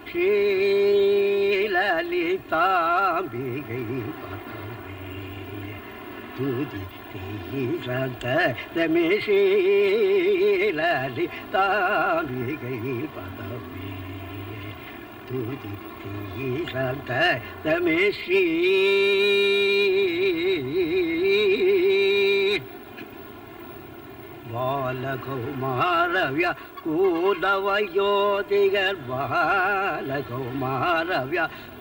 ஸ்ரீலலிதாம்பிகை பதமே துதி தீரமே ஸ்ரீலலிதாம்பிகை பதமே துதி தீரமே ஸ்ரீ பாலகௌமாரவ்யா கூலவயோதிகர் பாலகௌமாரவ்யா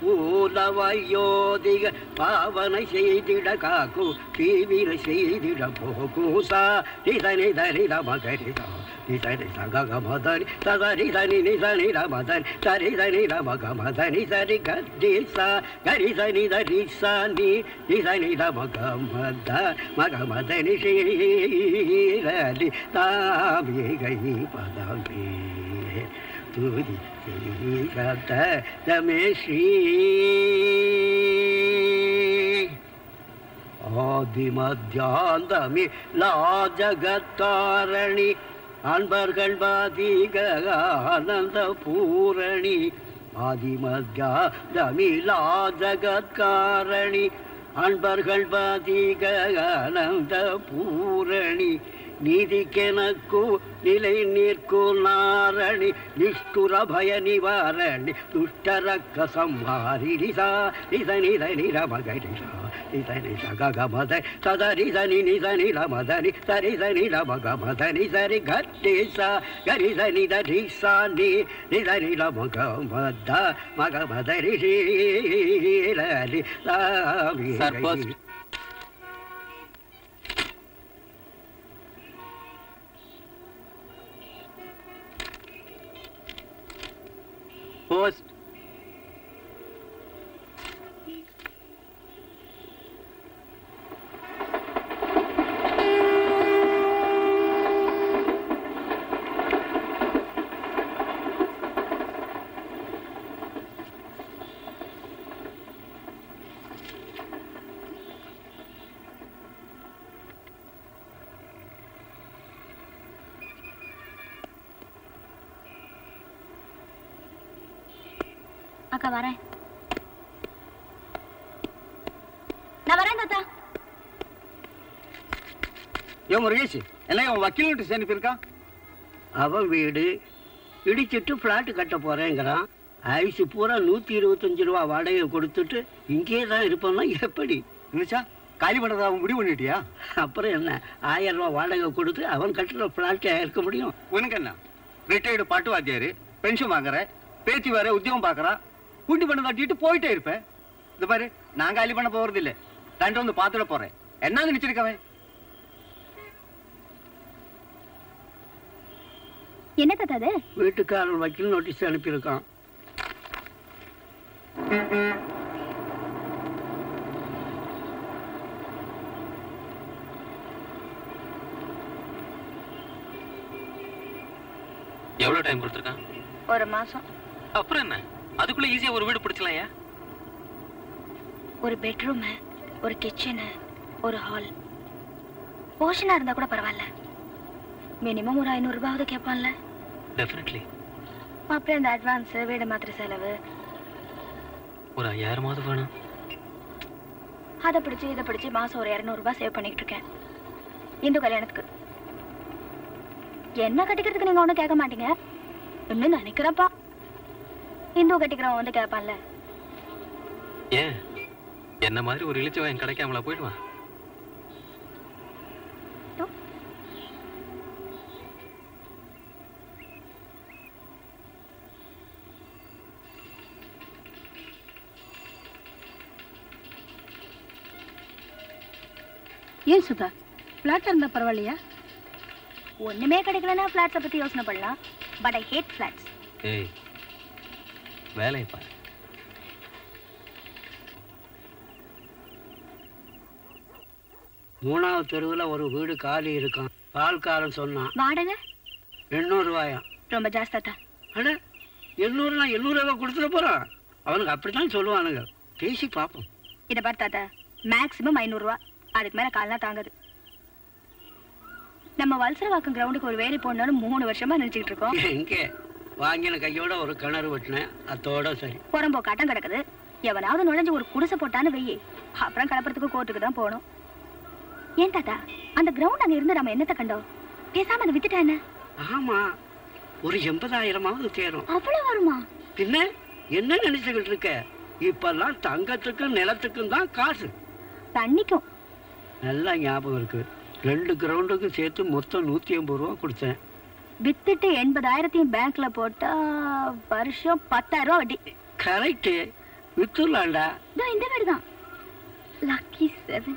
கூலவயோதிகர் பாவனை செய்திட காக்கு தீவிர செய்திட போகூசா நிதனி தனித மகரிதா நிதனி சகமதனி சதனி தனி நிதனி ரமதனி சரி தனி ரமகமதனி சரி கரிசா கரிசனி தரிசா நீ நிதனி ரமகமத மகமதனி ஸ்ரீலலி தாம்பிகை பதமே துதி தீரமே ஸ்ரீ ஆதிமத்யாந்தமி லா ஜகத்காரணி அன்பர்கள் பாதிக ஆனந்த பூரணி ஆதிமத்யாந்தமி லா ஜகத்காரணி அன்பர்கள் பாதிக ஆனந்த பூரணி நீதிக்கெனக்கு நிலை நிற்கு நாரணி நிஷ்டுர பய நிவாரணி துஷ்டரக்க சம்ஹாரி நிசா நிதனி தனி ரமகரிசா நிதனி சகமத சதரி தனி நிதனி ரமதனி சரி தனி ரமகமதனி சரி கரிசா கரிசனி தரிசா நீ நிதனி ரமகமத மகமதரி ஸ்ரீலலி தாம்பிகை Post. அக்கா வரேன். நான் வரேன் தாத்தா. யோ முருகேஷ், என்ன உன் வக்கீல் நோட்டீஸ் அனுப்பியிருக்கான்? அவன் வீடு இடிச்சிட்டு பிளாட் கட்ட போறேங்கிறான். ஆயுசு பூரா 125 ரூபா வாடகை கொடுத்துட்டு இங்கே தான் இருப்பான்னா எப்படி? நினைச்சா காலி பண்ணுறதா அவன் முடிவு பண்ணிட்டியா? அப்புறம் என்ன, 1000 ரூபா வாடகை கொடுத்து அவன் கட்டுற பிளாட்டை இருக்க முடியும்? உனக்கு என்ன, ரிட்டையர்டு பாட்டு வாத்தியாரு, பென்ஷன் வாங்குற, பேத்தி வேற உத்தியோகம் பார்க்குறான், கூட்டி பண்ண தட்டிட்டு போயிட்டே இருப்பேன். இந்த பாரு, நான் காலி பண்ண போறது இல்லை, தண்டு வந்து பார்த்துட போறேன். என்ன நினைச்சிருக்கவன்? என்ன தாத்தா அது? வீட்டுக்காரன் வக்கீல் நோட்டீஸ் அனுப்பியிருக்கான். எவ்வளவு டைம் கொடுத்துருக்கான்? 1 மாசம். அப்புறம் என்ன, அதுக்குள்ள ஈஸியா ஒரு வீடு பிடிச்சலாம். ஒரு பெட்ரூம், ஒரு கிச்சன், ஒரு ஹால், போர்ஷனா இருந்தா கூட பரவாயில்ல. மினிமம் ஒரு 500 ரூபாவது கேட்பான்ல. டெஃபினெட்லி. அப்புறம் இந்த அட்வான்ஸ், வீடு மாத்திர செலவு ஒரு 5000 வேணும். அதை பிடிச்சி இதை பிடிச்சி மாசம் ஒரு 200 ரூபாய் சேவ் பண்ணிட்டு இருக்கேன் இந்து கல்யாணத்துக்கு. என்ன கட்டிக்கிறதுக்கு நீங்க ஒன்றும் கேட்க மாட்டீங்க. இன்னும் நினைக்கிறப்பா இந்து கட்டிக்கிறவன் வந்து கேட்பான்ல. ஏன் என்ன மாதிரி ஒரு இழிச்சவன் கிடைக்காமல போயிடுவான்? ஏன் சுதா, பிளாட் இருந்தா பரவாயில்லையா? ஒண்ணுமே கிடைக்கலன்னா பிளாட்ஸை பத்தி யோசனை பண்ணலாம். But I hate flats. ஏய், வேலையை பாரு. மூணாவது தெருவில் ஒரு வீடு காலி இருக்கும். பால்காரன் சொன்னான். வாடகை 800 ரூபாயா? ரொம்ப ஜாஸ்தியா? அட 800 800 கொடுத்துட போறான். அவனுக்கு அப்படித்தான் சொல்லுவானுங்க. பேசி பார்ப்போம். இதை பாரு தாத்தா, மேக்ஸிமம் 500 ரூபா, அதுக்கு மேல கால்னா தாங்குது. நம்ம வல்சரவாக்கம் கிரவுண்டுக்கு ஒரு வேலை போடணும்னு 3 வருஷமா நினைச்சுக்கிட்டு இருக்கோம். எங்கே வாங்கின கையோட ஒரு கிணறு வெட்டினேன், அதோட சரி. புறம்போ காட்டம் கிடக்குது. எவனாவது நுழைஞ்சு ஒரு குடிசை போட்டான்னு வெயி, அப்புறம் கலப்புறதுக்கு கோர்ட்டுக்கு தான் போகணும். ஏன் தாத்தா, அந்த கிரவுண்ட் அங்க இருந்து நம்ம என்னத்தை கண்டோம்? பேசாம அதை வித்துட்டா என்ன? ஆமா, ஒரு 80,000 சேரும். அவ்வளவு வருமா? பின்ன என்ன நினைச்சுக்கிட்டு இருக்க? இப்பெல்லாம் தங்கத்துக்கும் நிலத்துக்கும் தான் காசு. தண்ணிக்கும். நல்லா ஞாபகம் இருக்கு. 2 கிரவுண்டுக்கும் சேர்த்து மொத்தம் 150 ரூபா கொடுத்தேன். வித்துட்டு 80,000 பேங்க்ல போட்டா வருஷம் 10,000 ரூபா வட்டி. கரெக்ட், வித்துலாண்டா. இந்த வீடு தான் லக்கி 7.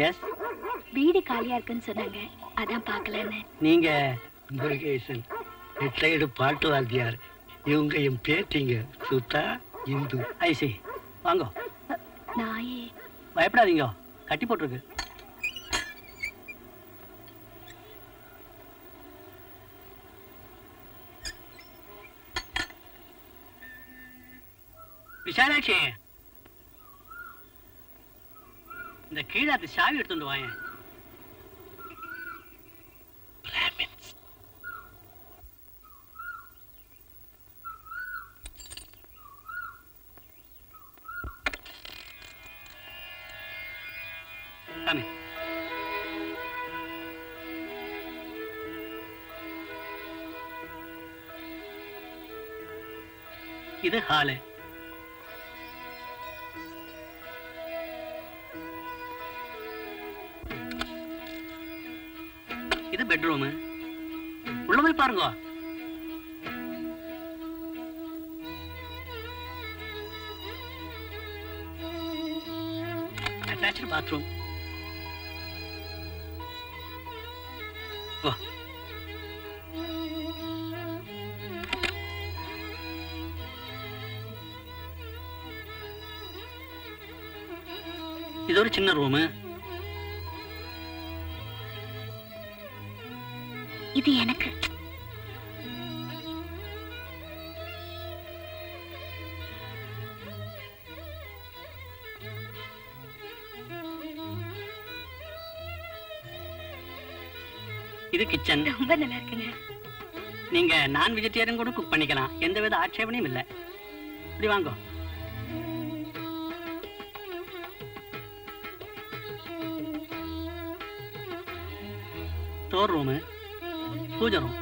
எஸ், வீடு காலியா இருக்குன்னு சொன்னாங்க, அதான் பார்க்கலன்னு. நீங்க முருகேசன், ரிட்டையர்டு பாட்டு வாத்தியார். இவங்க என் பேத்திங்க சுத்தா இந்து. ஐசி வாங்க. நாயே பயப்படாதீங்க, கட்டி போட்டிருக்கு. விஷாலாட்சி, இந்த கீழாத்து சாவி எடுத்துட்டு வாங்க. இது ஹாலு. இது பெட்ரூம். உள்ள போய் பாருங்க. Attached bathroom. இது ஒரு சின்ன ரூமு. இது எனக்கு. இது கிச்சன். ரொம்ப நல்லா இருக்குங்க. நீங்க நான் வெஜிடேரியன் கூட குக் பண்ணிக்கலாம், எந்தவித ஆட்சேபனையும் இல்லை. இப்படி வாங்க. ஸ்டோர் ரூமு, பூஜை ரூம்.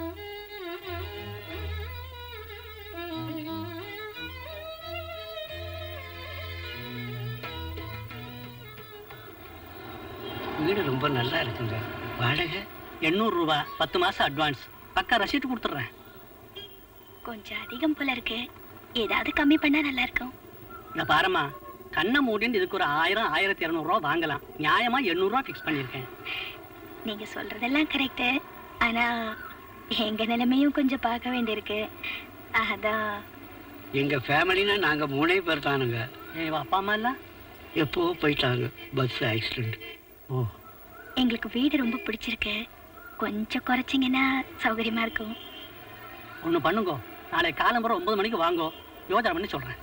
வீடு ரொம்ப நல்லா இருக்குங்க. வாடகை 800 ரூபா, 10 மாசம் அட்வான்ஸ். பக்கா ரசீட்டு கொடுத்துட்றேன். கொஞ்சம் அதிகம் போல இருக்கு, ஏதாவது கம்மி பண்ணா நல்லா இருக்கும். இந்த பாரம்மா, கண்ணை மூடின்னு இதுக்கு ஒரு 1000, 1200 ரூபா வாங்கலாம். நியாயமா 800 ரூபா ஃபிக்ஸ் பண்ணியிருக்கேன். நீங்க சொல்றதெல்லாம் கரெக்ட், ஆனா எங்க நிலைமையும் கொஞ்சம் பார்க்க வேண்டியிருக்கு. அதான். எங்க ஃபேமிலினா நாங்க 3 பேர் தானுங்க. அப்பா அம்மா எல்லாம் எப்போ போயிட்டாங்க, பஸ் ஆக்சிடென்ட். ஓ, எங்களுக்கு வீடு ரொம்ப பிடிச்சிருக்கு, கொஞ்சம் குறைச்சிங்கன்னா சௌகரியமா இருக்கும். ஒன்று பண்ணுங்க, நாளை காலம்பரம் 9 மணிக்கு வாங்கோ, யோஜனை பண்ணி சொல்றேன்.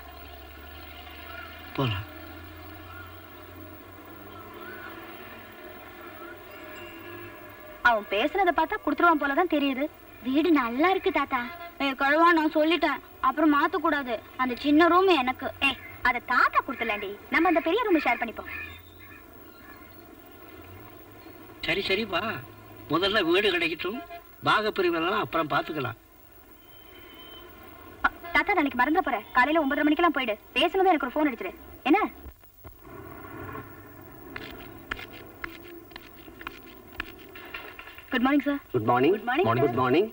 போலாம். அவன் பேசுனதை பார்த்தா கொடுத்துருவான் போலதான் தெரியுது. வீடு நல்லா இருக்கு தாத்தா. கழுவா, நான் சொல்லிட்டேன், அப்புறம் மாத்த கூடாது. அந்த சின்ன ரூம் எனக்கு. அத தாத்தா கொடுத்துலாண்டி, நம்ம அந்த பெரிய ரூம் ஷேர் பண்ணிப்போம். சரி சரி, வா. முதல்ல வீடு கிடைக்கட்டும், பாக பிரிவெல்லாம் அப்புறம் பார்த்துக்கலாம். தாத்தா, நாளைக்கு மறந்துட போற. காலையில 9:30 மணிக்கெல்லாம் போயிடு. பேசுனதும் எனக்கு ஒரு போன் அடிச்சிரு, என்ன? Good morning sir. Good morning. Good morning. Good morning.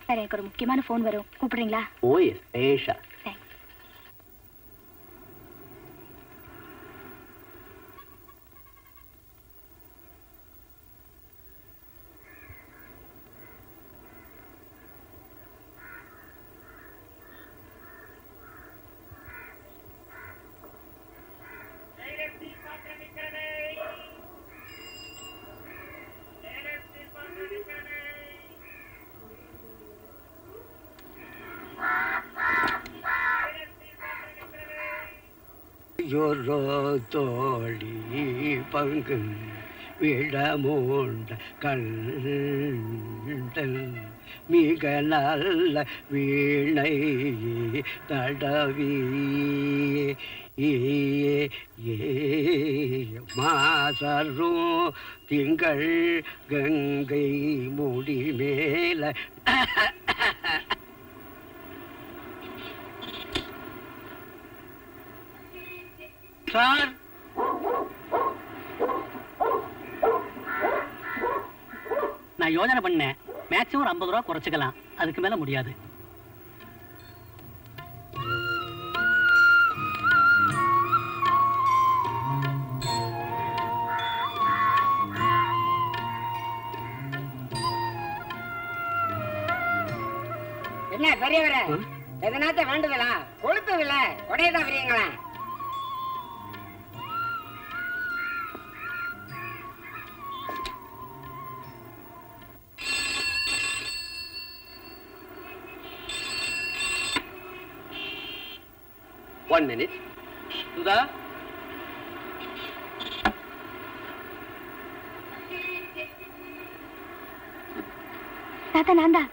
Sir, எனக்கு ஒரு முக்கியமான ஃபோன் வரும், கூப்பிடுறீங்களா? ஓ எஸ், ஏஷா. தேங்க்ஸ். ஜொரோ தோழி பங்கு விடமூண்ட கண்டல் மிக நல்ல வீணை தடவி மாசரும் திங்கள் கங்கை முடி மேல சார் நான் யோசனை பண்ணேன், மேக்ஸிமம் ஒரு 50 ரூபா குறைச்சிக்கலாம், அதுக்கு மேல முடியாது. என்ன பெரியவர எதனாத்த வேண்டுதலா கொளுத்துதுல உடையதான் பெரியங்களா? One minute. சுதா, தாத்தா நான் தான்.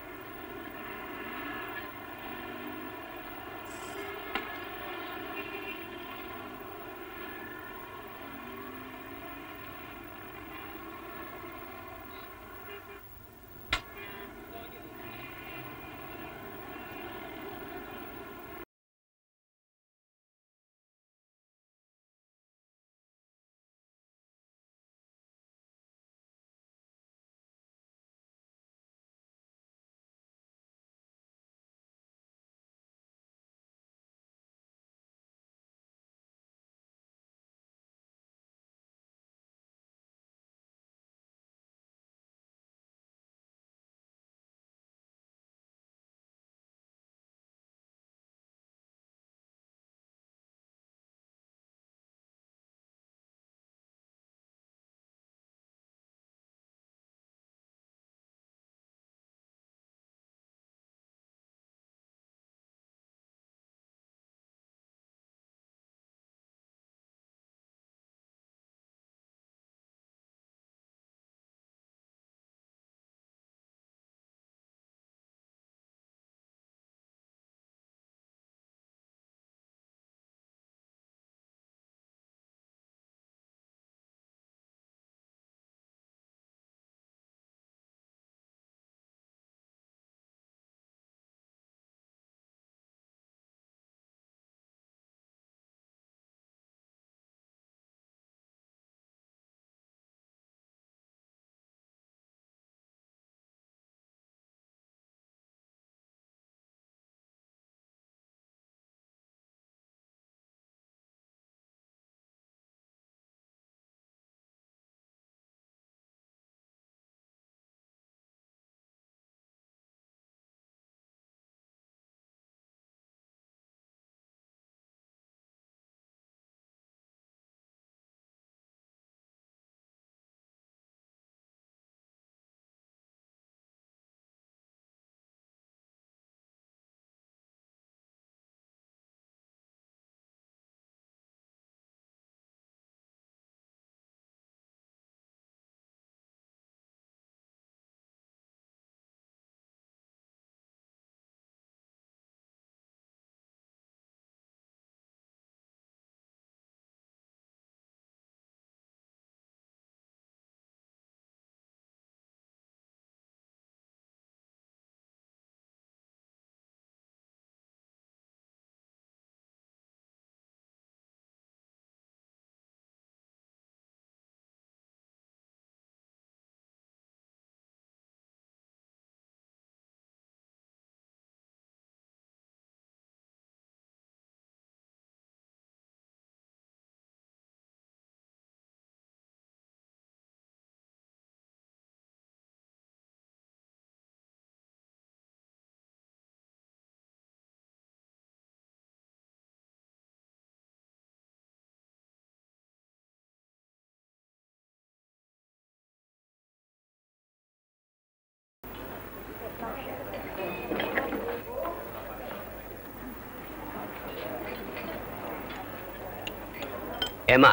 ஏமா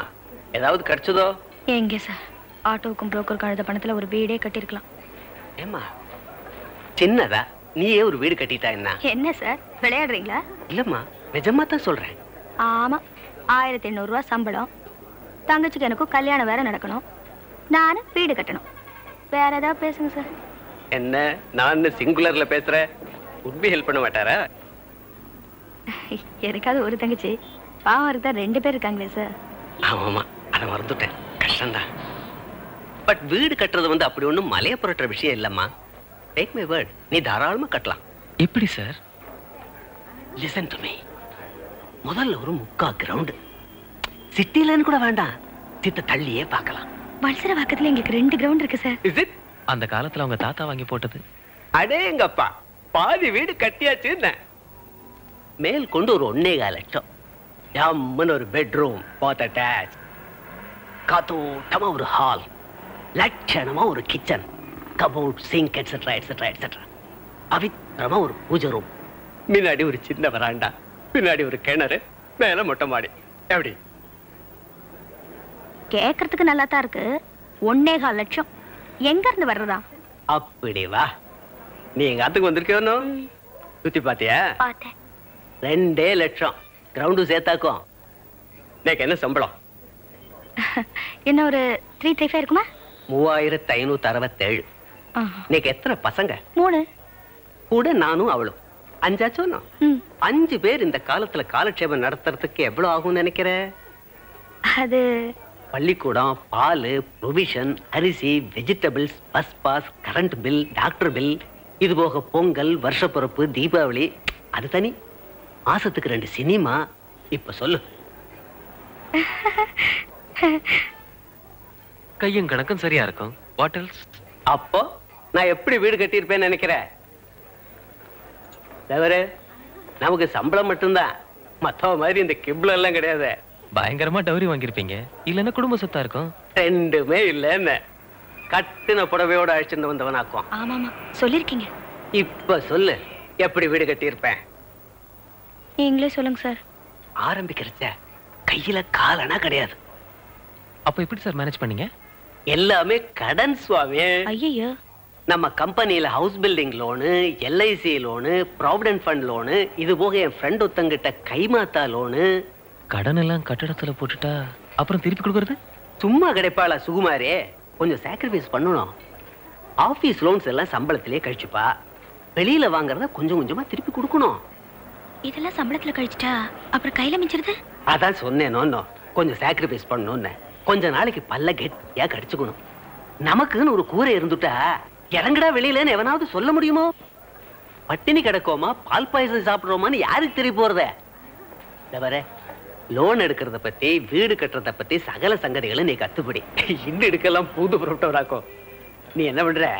ஏதாவது கிடைச்சதோ? எங்கே சார், ஆட்டோவுக்கும் புரோக்கருக்கும் அழுத பணத்துல ஒரு வீடே கட்டியிருக்கலாம். ஏமா சின்னதா நீயே ஒரு வீடு கட்டிட்டா என்ன? என்ன சார் விளையாடுறீங்களா? இல்லம்மா நிஜமா தான் சொல்றேன். ஆமா, 1800 ரூபா சம்பளம், தங்கச்சிக்கு எனக்கும் கல்யாணம் வேற நடக்கணும், நானும் வீடு கட்டணும். வேற ஏதாவது பேசுங்க சார். என்ன நான் சிங்குலர்ல பேசுறேன், உண்மை ஹெல்ப் பண்ண மாட்டாரா? எனக்காவது ஒரு தங்கச்சி, பாவம் இருந்தா 2 பேர் இருக்காங்களே சார். ஆமாமா அதை மறந்துட்டேன், கஷ்டம்தான். பட் வீடு கட்டுறது அப்படி ஒண்ணும் மலைய புரட்டுற விஷயம் இல்லம்மா. டேக் மை வேர்ட், நீ தாராளமா கட்டலாம். எப்படி சார்? Listen to me. முதல்ல ஒரு 3/4 கிரவுண்ட், சிட்டிலன்னு கூட வேண்டாம், சித்த தள்ளியே பார்க்கலாம். வல்சர பக்கத்துல எங்களுக்கு 2 கிரவுண்ட் இருக்கு சார். Is it? அந்த காலத்துல அவங்க தாத்தா வாங்கி போட்டது. அடேங்கப்பா, பாதி வீடு கட்டியாச்சு. மேல் கொண்டு ஒரு 1.25 லட்சம், ஜம்முன்னு ஒரு பெட்ரூம், பாத் அட்டாச், காத்தோட்டமா ஒரு ஹால், லட்சணமா ஒரு kitchen, cupboard, sink etcetera etcetera etcetera. பவித்திரமா ஒரு பூஜை ரூம், முன்னாடி ஒரு சின்ன வராண்டா, பின்னாடி ஒரு கிணறு, மேல மொட்டை மாடி. எப்படி? கேக்குறதுக்கு நல்லா தான் இருக்கு. 1.25 லட்சம் எங்க இருந்து வர்றதா? அப்படி வா, நீ எங்க ஆத்துக்கு வந்திருக்கோன்னு சுத்தி பாத்தியா? பார்த்தேன். 2 லட்சம் கிரவுண்டு சேர்த்தாக்கும். எனக்கு என்ன சம்பளம்? என்ன ஒரு 335 இருக்குமா? 3567. நீக்கு எத்தனை பசங்க? 3. கூட நானும் அவளும் 5 ஆச்சோன்னா? 5 பேர் இந்த காலத்துல காலட்சேபம் நடத்துறதுக்கு எவ்வளவு ஆகும் நினைக்கிற? அது பள்ளிக்கூடம், பால், ப்ரொவிஷன், அரிசி, vegetables, bus pass, current bill, doctor bill, இது போக பொங்கல், வருஷப்பிறப்பு, தீபாவளி, அது தனி. மாசத்துக்கு 2 சினிமா. இப்ப சொல்லு. கையும் கணக்கும் சரியா இருக்கும். What else? அப்போ நான் எப்படி வீடு கட்டியிருப்பேன்னு நினைக்கிறேன்? தவிர நமக்கு சம்பளம் மட்டும்தான், மத்தவ மாதிரி இந்த கிப்ல எல்லாம் கிடையாது. பயங்கரமா டவுரி வாங்கியிருப்பீங்க, இல்லன்னா குடும்ப சொத்தா இருக்கும். 2மே இல்ல. கட்டின புடவையோட அழைச்சிட்டு வந்தவனாக்கும். ஆமாமா சொல்லிருக்கீங்க. இப்ப சொல்லு, எப்படி வீடு கட்டியிருப்பேன்? நீங்களே சொல்லுங்க சார். ஆரம்பிக்கிறச்ச கையில காலனா கிடையாது. அப்ப எப்படி சார் மேனேஜ் பண்ணீங்க? எல்லாமே கடன் சுவாமி. ஐயோ, நம்ம கம்பெனியில house building loan, LIC loan, provident fund loan, இது போக என் ஃப்ரெண்ட் ஒருத்தங்கிட்ட கைமாத்தா லோனு. கடன் எல்லாம் கட்டடத்துல போட்டுட்டா அப்புறம் திருப்பி கொடுக்கறது? சும்மா கிடைப்பாளா சுகுமாரே? கொஞ்சம் சாக்ரிஃபைஸ் பண்ணணும். ஆபீஸ் லோன்ஸ் எல்லாம் சம்பளத்திலே கழிச்சுப்பா, வெளியில வாங்குறத கொஞ்சம் கொஞ்சமா திருப்பி கொடுக்கணும். இதெல்லாம் சம்பளத்துல கழிச்சிட்டா அப்புறம் கையில மிஞ்சிருது. அதான் சொன்னேனோ, கொஞ்சம் சாக்ரிஃபைஸ் பண்ணணும்னு. கொஞ்ச நாளைக்கு பல்ல கெட்டியா கடிச்சுக்கணும். நமக்குன்னு ஒரு கூரை இருந்துட்டா இறங்கடா வெளியிலன்னு எவனாவது சொல்ல முடியுமோ? பட்டினி கிடக்கோமா, பால் பாயசம் சாப்பிடுறோமான்னு யாருக்கு தெரிய போறத? தவிர லோன் எடுக்கிறத பத்தி, வீடு கட்டுறத பத்தி சகல சங்கதிகளும் நீ கத்துப்படி. இன்னும் எடுக்கலாம் புது புரோட்டோராக்கும். நீ என்ன பண்ற?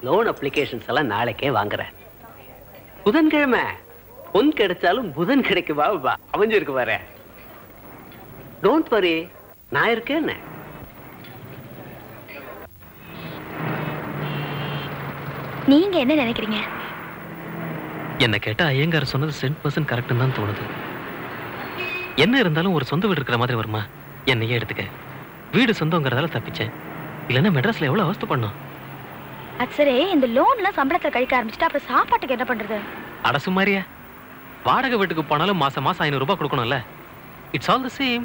லோன் அப்ளிகேஷன்ஸ் எல்லாம் நாளைக்கே வாங்குற. புதன்கிழமை பொன் கிடைச்சாலும் புதன் கிடைக்குவா? அமைஞ்சிருக்கு பாரு. டோன்ட் வரி, நான் இருக்கேன். நீங்க என்ன நினைக்கிறீங்க? என்ன கேட்டா ஐயங்கார் சொன்னது 100% கரெக்ட் தான் தோணுது. என்ன இருந்தாலும் ஒரு சொந்த வீடு இருக்கிற மாதிரி வருமா? என்னையே எடுத்துக்க. வீடு சொந்தங்கிறதால தப்பிச்சேன், இல்லைன்னா மெட்ராஸ்ல எவ்வளவு அவஸ்தை பண்ணோம். அது சரி, இந்த லோன் எல்லாம் சம்பளத்துல கழிக்க ஆரம்பிச்சுட்டா அப்புறம் சாப்பாட்டுக்கு என்ன பண்றது? அடசு மாதிரியா, வாடகை வீட்டுக்கு போனாலும் மாசம் மாசம் 500 ரூபாய் கொடுக்கணும்ல. It's all the same.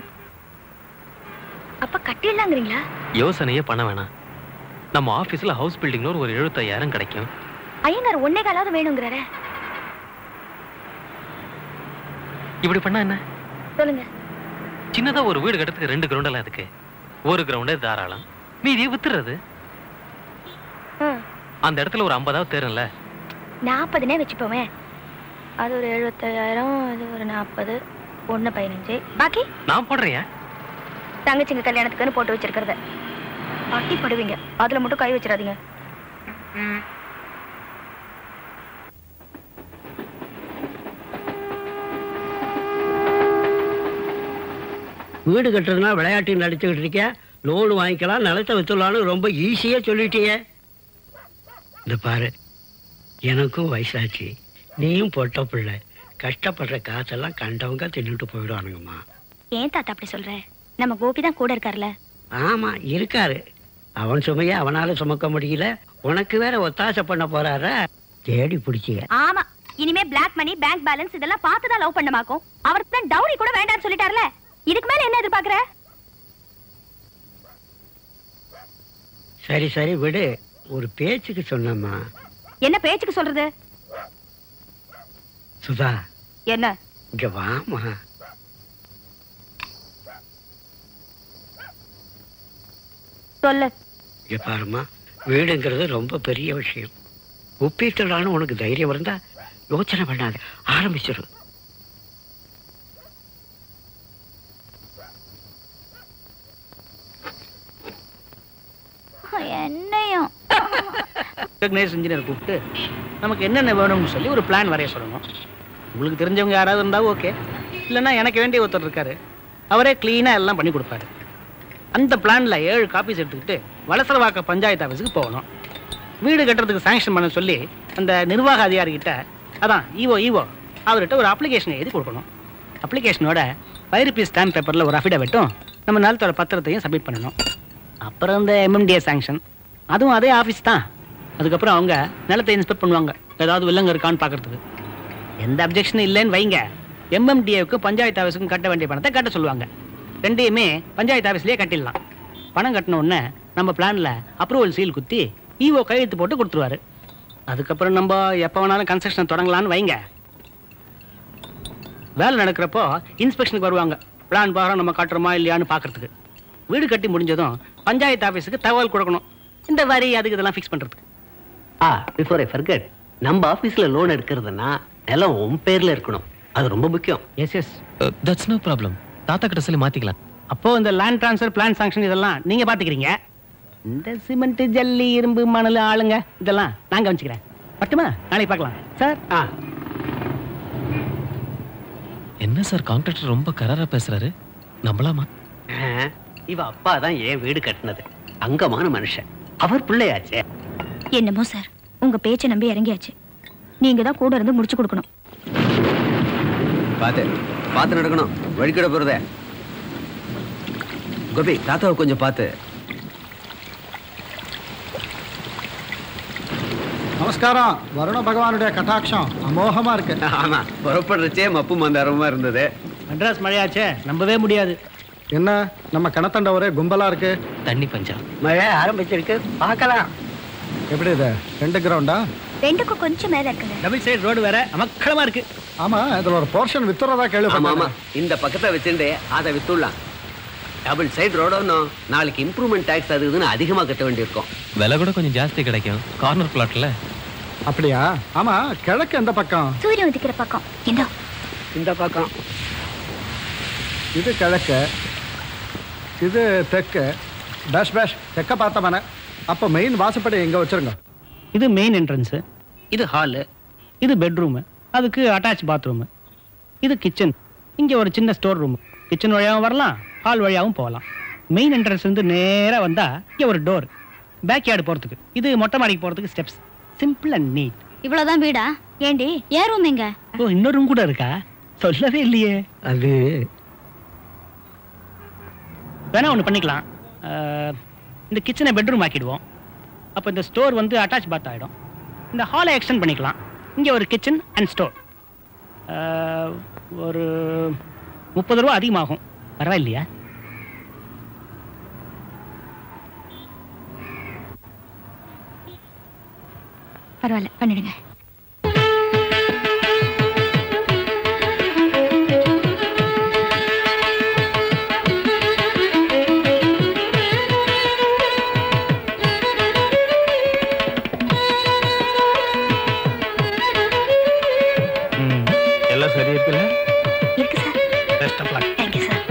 அப்ப கட்டிடலாங்கிறீங்களா? யோசனையே பண்ண வேணாம். நம்ம ஆபீஸ்ல ஹவுஸ் பில்டிங் லோன் ஒரு 75,000 கிடைக்கும். ஐயங்கார் 1.25 வேணுங்கிறாரே. இப்படி பண்ணா என்ன? சொல்லுங்க. சின்னதா ஒரு வீடு கட்டுறதுக்கு 2 கிரவுண்ட் எல்லாம் இருக்கு. ஒரு கிரவுண்டே தாராளம், மீதியை வித்துறது. அந்த இடத்துல ஒரு 50,000 தேரும்ல. 40னே வச்சுப்போமே. அது ஒரு 75,000, அது ஒரு 40, 1 15, பாக்கி நான் போடுறேன். தங்கச்சிங்க கல்யாணத்துக்குன்னு போட்டு வச்சிருக்கிறத அட்டி படுவீங்க, அதுல மட்டும் கை வச்சிடாதீங்க. வீடு கட்டுறதுனா விளையாட்டு நடிச்சுக்கிட்டு இருக்க. லோன் வாங்கிக்கலாம், நிலத்தை வித்துலான்னு ரொம்ப ஈஸியா சொல்லிட்டீங்க. இந்த பாரு, எனக்கும் வயசாச்சு, நீயும் பொட்ட பிள்ளை. கஷ்டப்படுற காசெல்லாம் கண்டவங்க தின்னுட்டு போயிடுவானுங்கம்மா. ஏன் தாத்தா அப்படி சொல்ற? நம்ம கோபி தான் கூட இருக்கார்ல. ஆமா இருக்காரு. அவன் சுமையை அவனால சுமக்க முடியல, உனக்கு வேற ஒத்தாசை பண்ண போறாரா? தேடி பிடிச்சிய. ஆமா, இனிமே பிளாக் மணி, பேங்க் பேலன்ஸ் இதெல்லாம் பார்த்துதான் லவ் பண்ணமாக்கும். அவருக்கு தான் டவுரி கூட வேண்டாம்னு சொல்லிட்டார்ல. இதுக்கு மேல என்ன எதிர்பார்க்கற? சரி சரி விடு, ஒரு பேச்சுக்கு சொன்னம்மா. என்ன பேச்சுக்கு சொல்றது? சுதா, என்ன? இங்க வாமா. சொல்லு. இங்க பாருமா, வீடுங்கிறது ரொம்ப பெரிய விஷயம். ஒப்பீட்டலான உனக்கு தைரியம் இருந்தா யோசனை பண்ணாத, ஆரம்பிச்சிரு. என்னையும் இன்ஜினியர் கூப்பிட்டு நமக்கு என்னென்ன வேணும்னு சொல்லி ஒரு பிளான் வரைய சொல்லணும். உங்களுக்கு தெரிஞ்சவங்க யாராவது இருந்தா ஓகே, இல்லைன்னா எனக்கு வேண்டிய ஒருத்தர் இருக்காரு, அவரே கிளீனா எல்லாம் பண்ணி கொடுப்பாரு. அந்த பிளான்ல 7 காப்பீஸ் எடுத்துக்கிட்டு வலசரவாக்க பஞ்சாயத்து ஆஃபீஸுக்கு போகணும். வீடு கட்டுறதுக்கு சாங்ஷன் பண்ண சொல்லி அந்த நிர்வாக அதிகாரிகிட்ட, அதான் ஈவோ அவர்கிட்ட ஒரு அப்ளிகேஷன் எழுதி கொடுக்கணும். அப்ளிகேஷனோட 5 ரூபீஸ் ஸ்டாம்ப் பேப்பரில் ஒரு அஃபிடவிட்டும் நம்ம நிலத்தோட பத்திரத்தையும் சப்மிட் பண்ணணும். அப்புறம் இந்த MMDA சாங்ஷன், அதுவும் அதே ஆஃபீஸ் தான். அதுக்கப்புறம் அவங்க நிலத்தை இன்ஸ்பெக்ட் பண்ணுவாங்க, ஏதாவது வில்லங்க இருக்கான்னு பார்க்கறதுக்கு. எந்த அப்ஜெக்ஷனும் இல்லைன்னு வைங்க, MMDAவுக்கு பஞ்சாயத்து ஆஃபீஸுக்கும் கட்ட வேண்டிய பணத்தை கட்ட சொல்லுவாங்க. ரெண்டையுமே பஞ்சாயத்து ஆஃபீஸ்லேயே கட்டிடலாம். பணம் கட்டின உடனே நம்ம பிளானில் அப்ரூவல் சீல் குத்தி ஈவோ கையெழுத்து போட்டு கொடுத்துருவாரு. அதுக்கப்புறம் நம்ம எப்போ வேணாலும் கன்ஸ்ட்ரக்ஷன் தொடங்கலான்னு வைங்க. வேலை நடக்கிறப்போ இன்ஸ்பெக்ஷனுக்கு வருவாங்க, பிளான் பாரம் நம்ம காட்டுறோமா இல்லையான்னு பார்க்கறதுக்கு. வீடு கட்டி முடிஞ்சதும் பஞ்சாயத்து ஆஃபீஸுக்கு தகவல் கொடுக்கணும், இந்த வரி அதுக்கு இதெல்லாம் ஃபிக்ஸ் பண்ணுறதுக்கு. பிஃபோர் ஐ ஃபர்கெட், நம்ம ஆஃபீஸில் லோன் எடுக்கிறதுனா நிலம் உன் பேரில் இருக்கணும், அது ரொம்ப முக்கியம். Yes that's no problem. தாத்தா கிட்ட சொல்லி மாத்திக்கலாம். அப்போ இந்த லேண்ட் ட்ரான்ஸ்ஃபர், பிளான் சாங்ஷன் இதெல்லாம் நீங்க பாத்துக்கிறீங்க. இந்த சிமெண்ட், ஜல்லி, இரும்பு, மணல், ஆளுங்க இதெல்லாம் நான் கவனிச்சுக்கிறேன். மட்டுமா? நாளைக்கு பார்க்கலாம் சார். என்ன சார் கான்ட்ராக்டர் ரொம்ப கராரா பேசுறாரு, நம்பலாமா? இவ அப்பா தான் ஏன் வீடு கட்டினது, அங்கமான மனுஷன், அவர் பிள்ளையாச்சே. என்னமோ சார், உங்க பேச்சை நம்பி இறங்கியாச்சு. நீங்க தான் கூட இருந்து முடிச்சு கொடுக்கணும். பார்த்து நடக்கணும், வழிக்கிட போறதே. கோபி, தாத்தாவை கொஞ்சம் பார்த்து. நமஸ்காரம். வருண பகவானுடைய கட்டாட்சம் அமோகமா இருக்கு. ஆமா, புறப்படுறச்சே மப்பு மந்தாரமா இருந்தது. மெட்ராஸ் மழையாச்சே, நம்பவே முடியாது. என்ன நம்ம கிணத்தண்ட ஒரே கும்பலா இருக்கு. தண்ணி பஞ்சம். மழை ஆரம்பிச்சிருக்கு, பார்க்கலாம். எப்படி இது 2 கிரவுண்டா? 2க்கும் கொஞ்சம் மேல இருக்குங்க. டபுள் சைடு ரோடு வேற அமக்கலமா இருக்கு. ஆமா, இதுல ஒரு போர்ஷன் வித்துறதா கேள்விப்பட்டேன். இந்த பக்கத்தை வச்சுட்டு அதை வித்துடலாம். டபுள் சைடு ரோடோன்னு நாளைக்கு இம்ப்ரூவ்மெண்ட் டாக்ஸ் அது இதுன்னு அதிகமாக கட்ட வேண்டியிருக்கும். விலை கூட கொஞ்சம் ஜாஸ்தி கிடைக்கும் கார்னர் பிளாட்ல. அப்படியா? ஆமா, கிழக்கு எந்த பக்கம்? சூரியன் உதிக்கிற பக்கம். இந்த பக்கம். இது கிழக்கு, இது தெற்கு. பேஷ் பேஷ், தெற்க பார்த்தவன. அப்போ மெயின் வாசப்படி எங்க வச்சிருங்க. இது மெயின் என்ட்ரன்ஸு, இது ஹாலு, இது பெட்ரூமு, அதுக்கு அட்டாச் பாத்ரூமு, இது கிச்சன், இங்கே ஒரு சின்ன ஸ்டோர் ரூமு. கிச்சன் வழியாகவும் வரலாம், ஹால் வழியாகவும் போகலாம். மெயின் என்ட்ரன்ஸ் வந்து நேராக வந்தால் இங்கே ஒரு டோர், பேக் யார்டு போகிறதுக்கு. இது மொட்டை மாடிக்கு போகிறதுக்கு ஸ்டெப்ஸ். Simple and NEET. இவ்வளவுதான் வீடா? ஏண்டி, ஏன் ரூம் எங்க? ஓ, இன்னொரு ரூம் கூட இருக்கா? சொல்லவே இல்லையே. அது வேணா ஒன்று பண்ணிக்கலாம், இந்த கிச்சனை பெட்ரூம் ஆக்கிடுவோம். அப்போ இந்த ஸ்டோர் வந்து அட்டாச் பாத் ஆகிடும். இந்த ஹாலை எக்ஸ்டெண்ட் பண்ணிக்கலாம். இங்கே ஒரு கிச்சன் அண்ட் ஸ்டோர். ஒரு 30 ரூபா அதிகமாகும், பரவாயில்லையா? பரவாயில்ல, பண்ணிடுங்க. எல்லாம் சரி இருக்குல்ல? இருக்கு sir. Best of luck. Thank you sir.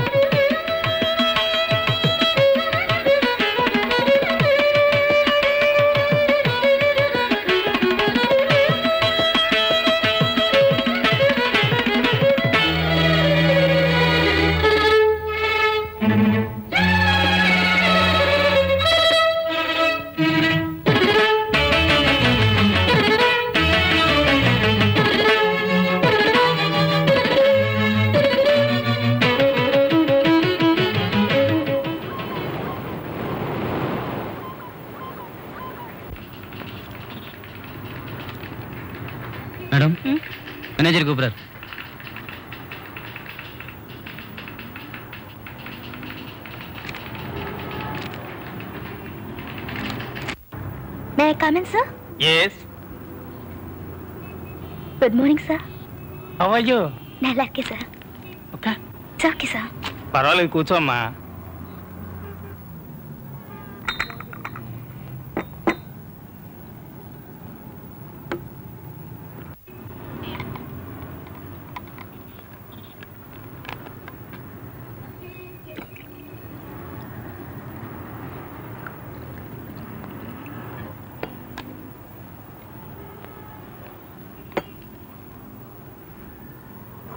Madam manager கூப்பிடுறார். May I come in, sir? Yes. Good morning, sir. How are you? நல்லா இருக்கேன் சார். Okay. Okay sir. பரவாயில்ல, கூச்சோம்மா.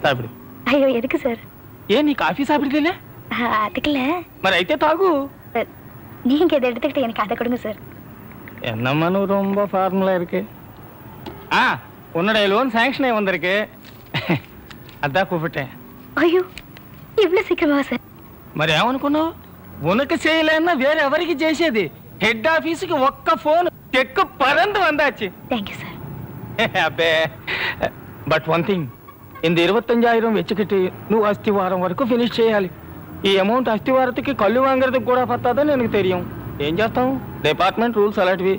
సాపిడు. అయ్యో ఎదుకు సార్? ఏ నీ కాఫీ సాపిడలే? அதுக்குல. మరి అయితే తాగు. நீங்க இதை எடுத்துக்கிட்டு எனக்கு அதை கொடுங்க சார். என்னம்மா நீ ரொம்ப ஃபார்முலா இருக்கு. உன்னுடைய லோன் சாங்ஷன் ஆகி வந்திருக்கு. அதான் கூப்பிட்டேன். ஐயோ இவ்வளவு சீக்கிரமா சார்? మరి ఏమనుకున్నావు? ఉనకు చేయలేనా వేరే ఎవరికి చేసేది? హెడ్ ఆఫీస్కి ఒక్క ఫోన్ చెక్ పరందు వందాச்சு. Thank you sir. అబ్బే బట్ వన్ థింగ్, இந்த 25,000 வச்சுக்கிட்டு నువ్వు అస్థివారం వరకు ఫినిష్ చేయాలి. ఈ అమౌంట్ అస్థివారத்துக்கு కళ్ళు వాంగறதுக்கு కూడా పత్తదని నాకు தெரியும். ఏం చేస్తాం, డిపార్ట్మెంట్ రూల్స్ అలాంటివి.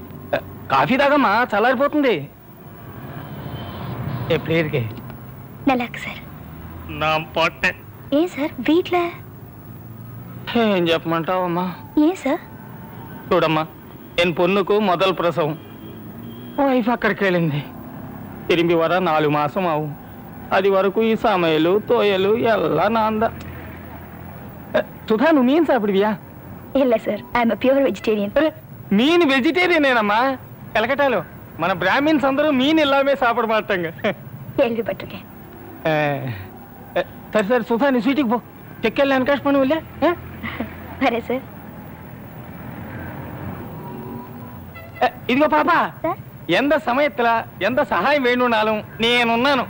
కాఫీ తాగమ్మా, చల్లారిపోతుంది. எப்படி இருக்கு? நல்லா இருக்கு சார். நான் போட்டேன். ஏன் சார் வீட்ல? ఏం చెప్పమంటావమ్మా? ஏன் சார்? చూడమ్మా, என் பொண்ணுக்கு முதல் பிரசவம். వైఫ్ అక్కడికి వెళ్ళింది. తిరిగి వర 4 మాసం ఆகும். అది వరకు ఈ సமையலு తోయలు எல்லாம் நான் தான். சுதா, నువ్వు மீன் சாப்பிடுவியா? இல்ல sir, I am a pure vegetarian. மீன் வெஜிடேரியனேனம்மா. கலக்கட்டாலோ మన బ్రాహ్మిన్స్ అందరూ மீன் எல்லாமே சாப்பிட மாட்டாங்க. கேள்விப்பட்டிருக்கேன். சரி சரி சுதா, நீ ஸ்வீட்டுக்கு போ. செக்கெல்லாம் என்கரேஜ் பண்ணுவில்ல? வரேன் சார். ఇదిగో పాపా, எந்த சமயத்துல எந்த சகாயம் வேணும்னாலும் నేనున్నాను.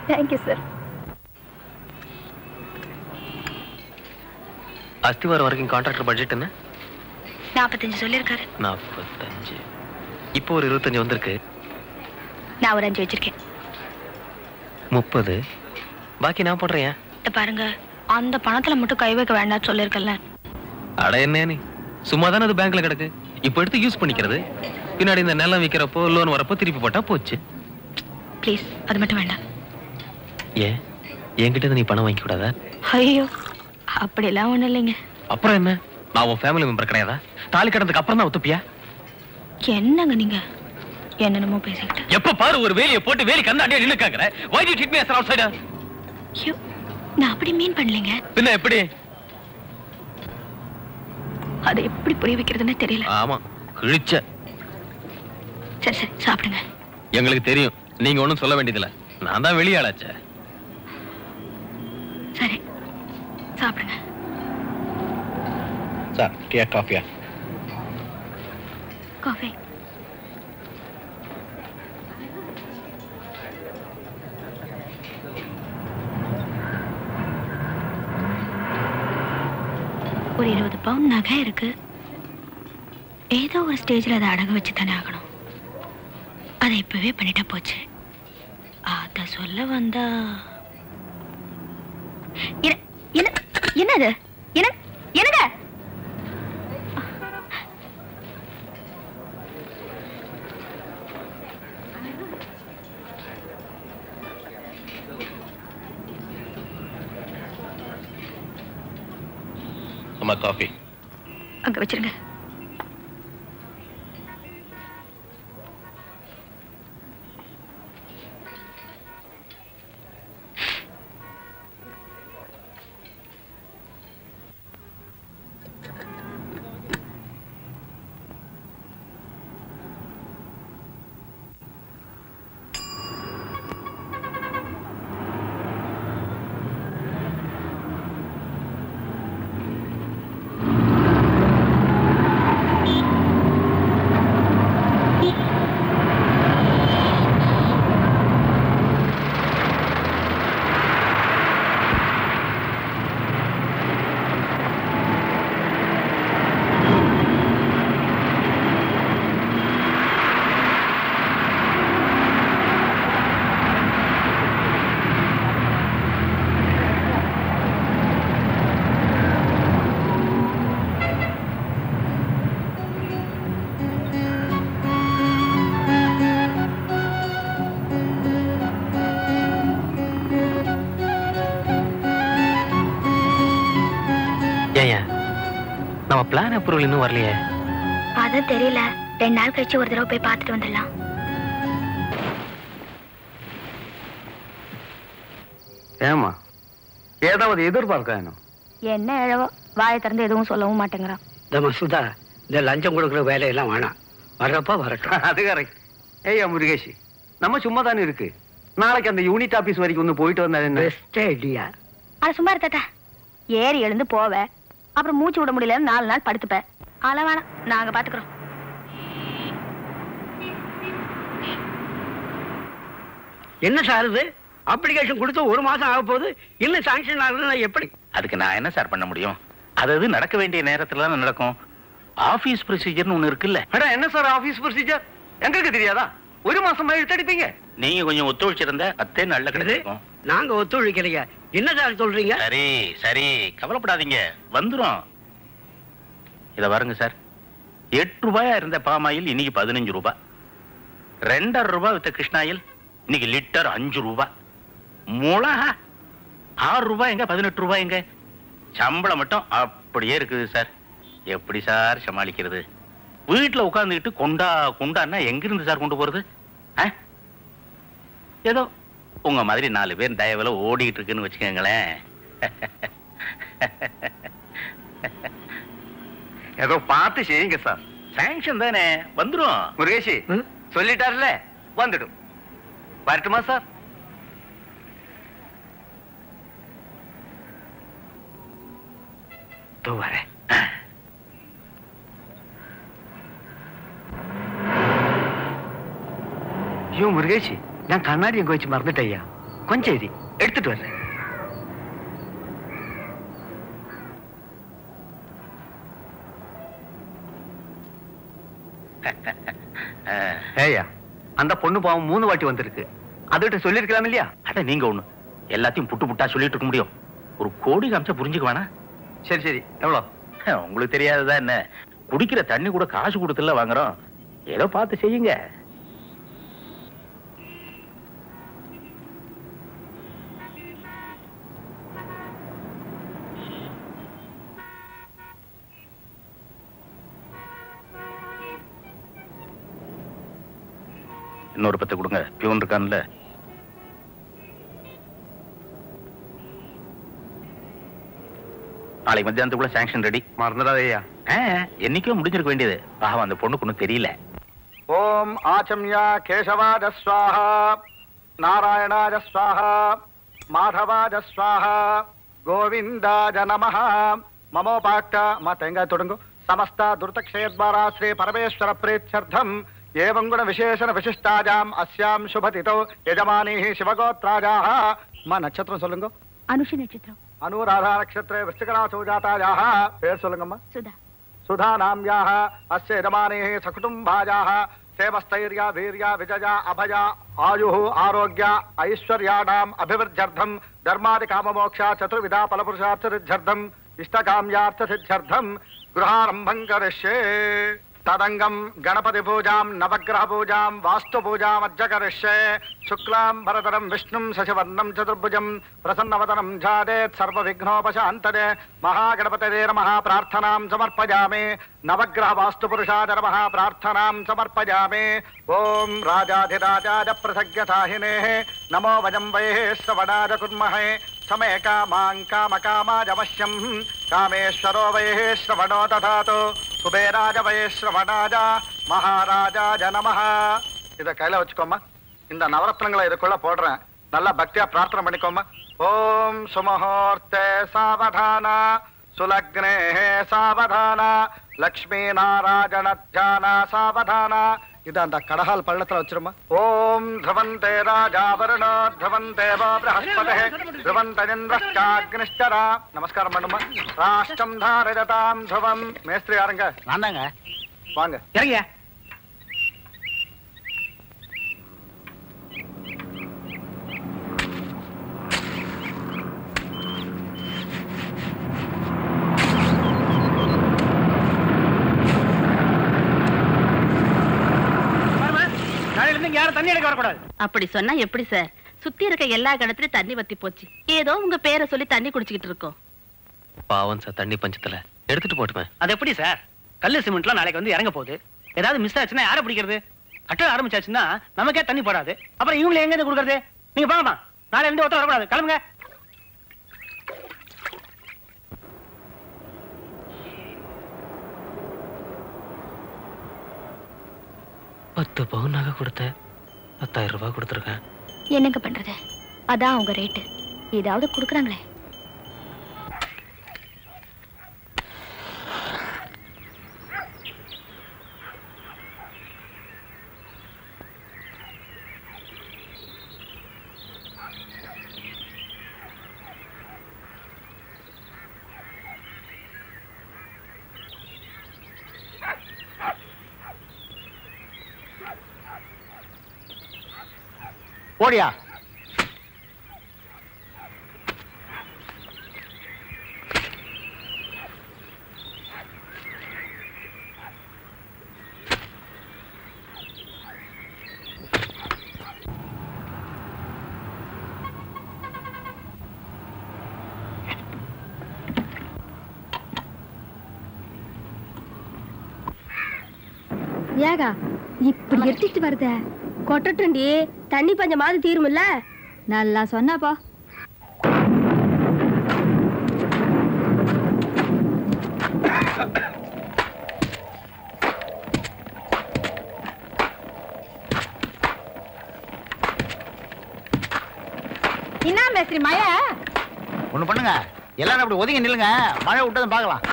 Thank you sir. அஸ்திவாரம் வரைக்கும் கான்ட்ராக்டர் பட்ஜெட் என்ன? 45 சொல்லிருக்காரு. 45. இப்போ ஒரு 25 வந்திருக்கு. நான் ஒரு 5 வச்சிருக்கேன். 30. பாக்கி நான் போடுறேன். பாருங்க, அந்த பணத்துல மட்டும் கை வைக்க வேண்டாம் சொல்லிருக்கல. அட என்ன நீ, சும்மா தானே அது பேங்க்ல கிடக்கு. இப்போ எடுத்து யூஸ் பண்ணிக்கிறது. பின்னாடி இந்த நிலம் விற்கிறப்போ லோன் வரப்போ திருப்பி போட்டா போச்சு. ப்ளீஸ் அது மட்டும் வேண்டாம். ஏன் என்கிட்ட நீ பணம் வாங்கிக்க கூடாதா? ஐயோ அப்படிலாம் ஒண்ணும் இல்லைங்க. அப்புறம் என்ன, நான் உன் ஃபேமிலி மெம்பர் கிடையாதா? தாலி கடந்ததுக்கு அப்புறம் தான் ஒத்துப்பியா? என்னங்க நீங்க என்னென்னமோ பேசிக்கிட்டு. எப்ப பாரு ஒரு வேலையை போட்டு வேலைக்கு அந்த அடியா நின்னு கேக்குற. why did you hit me as an outsider? ஐயோ நான் அப்படி மீன் பண்ணலங்க. பின்ன எப்படி? அதை எப்படி புரிய வைக்கிறதுன்னு தெரியல. ஆமா கிழிச்ச. சரி சரி சாப்பிடுங்க. எங்களுக்கு தெரியும், நீங்க ஒண்ணும் சொல்ல வேண்டியதில்லை. நான் தான் வெளியாளாச்சே. சரி சாப்பிடுங்க. சார் டீயா காஃபியா? காஃபி. ஒரு 20 பவுண்ட் நகை இருக்கு. ஏதோ ஒரு ஸ்டேஜ்ல அதை அடகு வச்சு தானே ஆகணும். அதை இப்பவே பண்ணிட்டா போச்சு. அத சொல்ல வந்தா என்னது என்னங்க? அம்மா காஃபி அங்க வச்சிருங்க. நம்ம பிளான் அப்ரூவல் இன்னும் வரலையே. அது தெரியல. 2 நாள் கழிச்சு ஒரு தடவை போய் பார்த்துட்டு வந்துடலாம். ஏமா ஏதாவது எதிர்பார்க்க என்ன எழவோ வாயை திறந்து எதுவும் சொல்லவும் மாட்டேங்கிறான். இந்த சுதா, இந்த லஞ்சம் கொடுக்குற வேலையெல்லாம் வேணாம். வர்றப்போ வரட்டும். அது கரெக்ட். ஏய்யா முருகேஷ், நம்ம சும்மா தானே இருக்கு. நாளைக்கு அந்த யூனிட் ஆபீஸ் வரைக்கும் வந்து போயிட்டு வந்தா என்ன? Best idea. அட சும்மா தாத்தா, ஏறி எழுந்து போவ, அப்புறம் மூச்சு விட முடியல 4 நாள் படுத்துப்ப. அதெல்லாம் வேணாம், நாங்க பாத்துக்கிறோம். என்ன சார் இது? அப்ளிகேஷன் கொடுத்து 1 மாசம் ஆக போகுது, இன்னும் சாங்ஷன் ஆகுதுன்னா எப்படி? அதுக்கு நான் என்ன சார் பண்ண முடியும்? அது நடக்க வேண்டிய நேரத்துல தான் நடக்கும். ஆபீஸ் ப்ரொசீஜர்னு ஒண்ணு இருக்குல்ல. என்ன சார் ஆபீஸ் ப்ரொசீஜர்? எங்களுக்கு தெரியாதா? 1 மாசம் இழுத்தடிப்பீங்க. நீங்க கொஞ்சம் ஒத்துழைச்சிருந்தா 10 நாள்ல கிடைக்கும். நாங்க ஒத்துழைக்கலைங்க. என்ன சார் சொல்றீங்க? சரி சரி, கவலைப்படாதீங்க, வந்துரும். இத பாருங்க சார், 8 ரூபாயா இருந்த பாமாயில் இன்னைக்கு 15 ரூபாய். 2.5 ரூபாய் வித்த கிருஷ்ணாயில் இன்னைக்கு லிட்டர் 5 ரூபாய். மிளகா 6 ரூபாய்ங்க, 18 ரூபாய்ங்க. சம்பளம் மட்டும் அப்படியே இருக்குது சார். எப்படி சார் சமாளிக்கிறது? வீட்டுல உட்கார்ந்துக்கிட்டு கொண்டா கொண்டான்னா எங்கிருந்து சார் கொண்டு போறது? ஏதோ உங்க மாதிரி 4 பேர் தயவுல ஓடிட்டு இருக்குன்னு வச்சுக்கோங்களேன். ஏதோ பார்த்து செய்யுங்க சார். சாங்ஷன் தானே, வந்துரும். முருகேஷி சொல்லிட்டாருல, வந்துடும். வரட்டுமா சார்? வரேன். ஐயோ முருகேஷி, நான் கண்ணாடி எங்க வச்சு மறந்துட்டேயா. கொஞ்சம் இது எடுத்துட்டு வரேன். ஏய்யா, அந்த பொண்ணு பாவம் 3 வாட்டி வந்திருக்கு. அதுகிட்ட சொல்லிருக்கலாம் இல்லையா? அட நீங்க ஒண்ணு எல்லாத்தையும் புட்டு புட்டா சொல்லிட்டு இருக்க முடியும். ஒரு கோடி காமிச்சா புரிஞ்சுக்க வேணா? சரி சரி, எவ்வளவு? உங்களுக்கு தெரியாததா என்ன? குடிக்கிற தண்ணி கூட காசு கொடுத்துல வாங்குறோம். ஏதோ பார்த்து செய்யுங்க. இன்னொரு 10 கொடுங்க, பியூன் இருக்கான்ல. நாளைக்கு மத்தியானத்துக்குள்ள சாங்ஷன் ரெடி. மறந்துடாதேயா. என்னைக்கோ முடிஞ்சிருக்க வேண்டியது. பாவம் அந்த பொண்ணுக்கு ஒன்றும் தெரியல. ஓம் ஆச்சம்யா கேசவாஜ ஸ்வாஹா, நாராயணாஜ ஸ்வாஹா, மாதவாஜ ஸ்வாஹா, கோவிந்தாஜ நமஹ. மமோபாக்ட தேங்காய் தொடங்கும். சமஸ்த துர்தக்ஷயத்வாரா ஸ்ரீ பரமேஸ்வர பிரீத்யர்த்தம் ஏவம் குண விசேஷண விசிஷ்டாஜாம் அஸ்யாம் சுபதிதோ யஜமானிஹி சிவகோத்ராஜாஹ. அம்மா நட்சத்திரம் சொல்லுங்க. அனுஷ நட்சத்திரம். அனுராதா நட்சத்திரே விருச்சிகராசோ ஜாதாயாஹ. பேர் சொல்லுங்கம்மா. சுதா. சுதா நாம்யாஹ அஸ்ய யஜமானிஹி சகுடும்பாஜாஹ சேவஸ்தைர்யா வீர்யா விஜயா அபயா ஆயுः ஆரோக்ய ஐஸ்வர்யாணாம் அபிவிருத்தியர்த்தம் தர்மாதி காமமோக்ஷ சதுர்விதா பலபுருஷார்த்த சித்தியர்த்தம் இஷ்டகாம்யார்த்த சித்தியர்த்தம் गृहारंभं करिष्ये. तदंगम गणपति पूजां नवग्रह पूजां वास्तु पूजां अद्य करिष्ये. शुक्लां भरतरं विष्णुं शशिवर्णं चतुर्भुजं प्रसन्नवदनं ध्यायेत् सर्वविघ्नोपशान्तये. महागणपतये नमः प्रार्थनां समर्पयामि. नवग्रह वास्तु पुरुषाय नमः प्रार्थनां समर्पयामि. ओम राजाधिराजाय प्रसज्ञताहिने नमो वयं वैः श्रवणाय कुर्महे. समे कामां कामकामाजमश्यं कामेश्वरो वैः श्रवणो दधातु. कुबेराज वै श्रवणाज महाराजाज नमः. இத கையில வச்சுக்கோமா. இந்த நவரத்னங்களை இதுக்குள்ள போடுறேன். நல்லா பக்தியா பிரார்த்தனை பண்ணிக்கோமா. ஓம் சுமுகூர்த்தே சாவதான சுலக்னே சாவதான லக்ஷ்மி நாராயண தியான சாவதான. இது அந்த கடகால் பள்ளத்துல வச்சிருமா. ஓம் த்ருவந்தே ராஜாவருணோ த்ருவந்தேவோ பிரஹஸ்பதே த்ருவந்தேந்திரஷ்டாக்னிஷ்டரா. நமஸ்காரம் பண்ணுமா. ராஷ்டிரம் தாரயதாம் த்ருவம். மேஸ்திரி யாருங்க? நான் தாங்க. வாங்க இறங்க. அப்படி சொன்னா எப்படி சார்? சுத்தி இருக்க எல்லா கிணத்துலயும் தண்ணி வத்தி போச்சு. ஏதோ உங்க பேரை சொல்லி தண்ணி குடிச்சுக்கிட்டு இருக்கோம். பாவம் சார், தண்ணி பஞ்சத்துல எடுத்துட்டு போட்டுமே. அது எப்படி சார்? கல்லு சிமெண்ட்லாம் நாளைக்கு வந்து இறங்க போகுது. ஏதாவது மிஸ் ஆச்சுன்னா யாரை பிடிக்கிறது? கட்ட ஆரம்பிச்சாச்சுன்னா நமக்கே தண்ணி போடாது. அப்புறம் இவங்களை எங்க இருந்து கொடுக்கறது? நீங்க போங்கம்மா. நாளை இருந்து ஒருத்தர் வரக்கூடாது. கிளம்புங்க. பத்து பவுன் நகை கொடுத்தேன், 10,000 ரூபாய் கொடுத்துருக்கேன். என்னங்க பண்றது? அதான் அவங்க ரேட்டு. ஏதாவது கொடுக்குறாங்களே. ஓடியா. ஏகா இப்படி எடுத்துட்டு வருத? கொட்டட்டுண்டி, தண்ணி பஞ்ச மாதிரி தீருமில்ல. நல்லா சொன்னாப்பா. என்ன மேஸ்திரி மழை? ஒண்ணு பண்ணுங்க, எல்லாரும் அப்படி ஒதுங்கி நில்லுங்க. மழை விட்டதும் பார்க்கலாம்.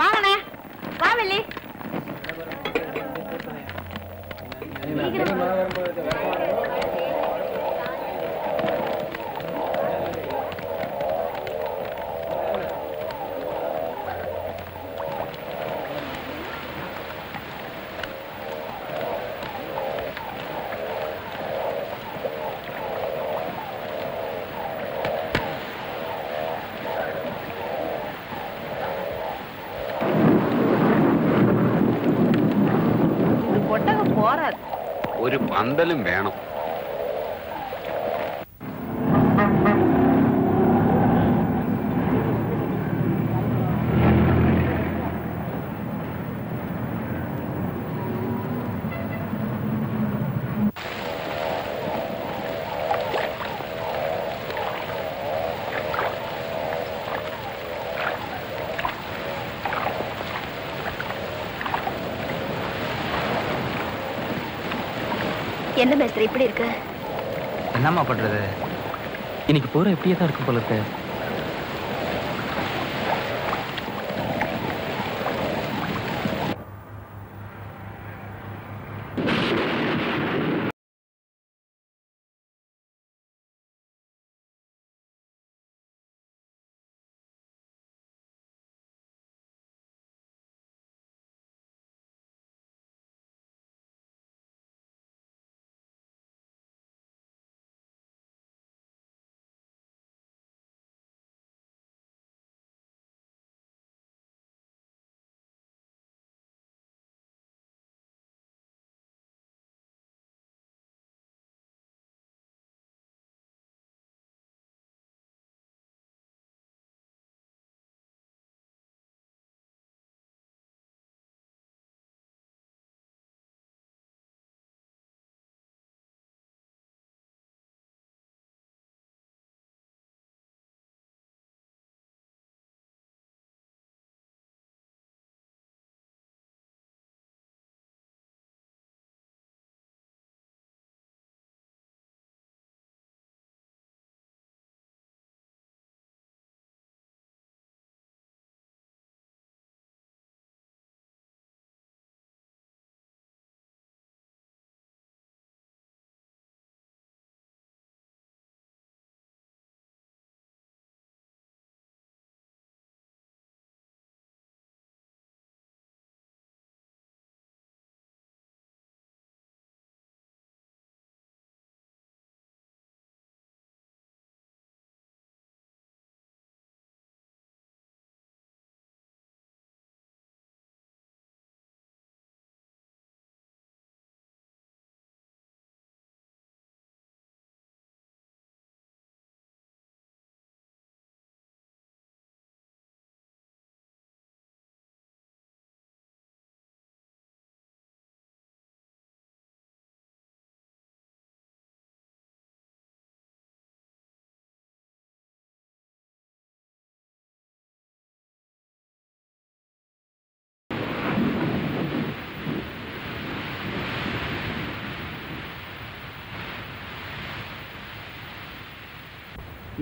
வாங்கண்ணே. வா வெள்ளி. ഒരു പന്തലും വേണം. என்ன மேஸ்திரி இப்படி இருக்கு? என்னம்மா பண்றது? இன்னைக்கு போற எப்படியே தான் இருக்கும் போல இருக்கு.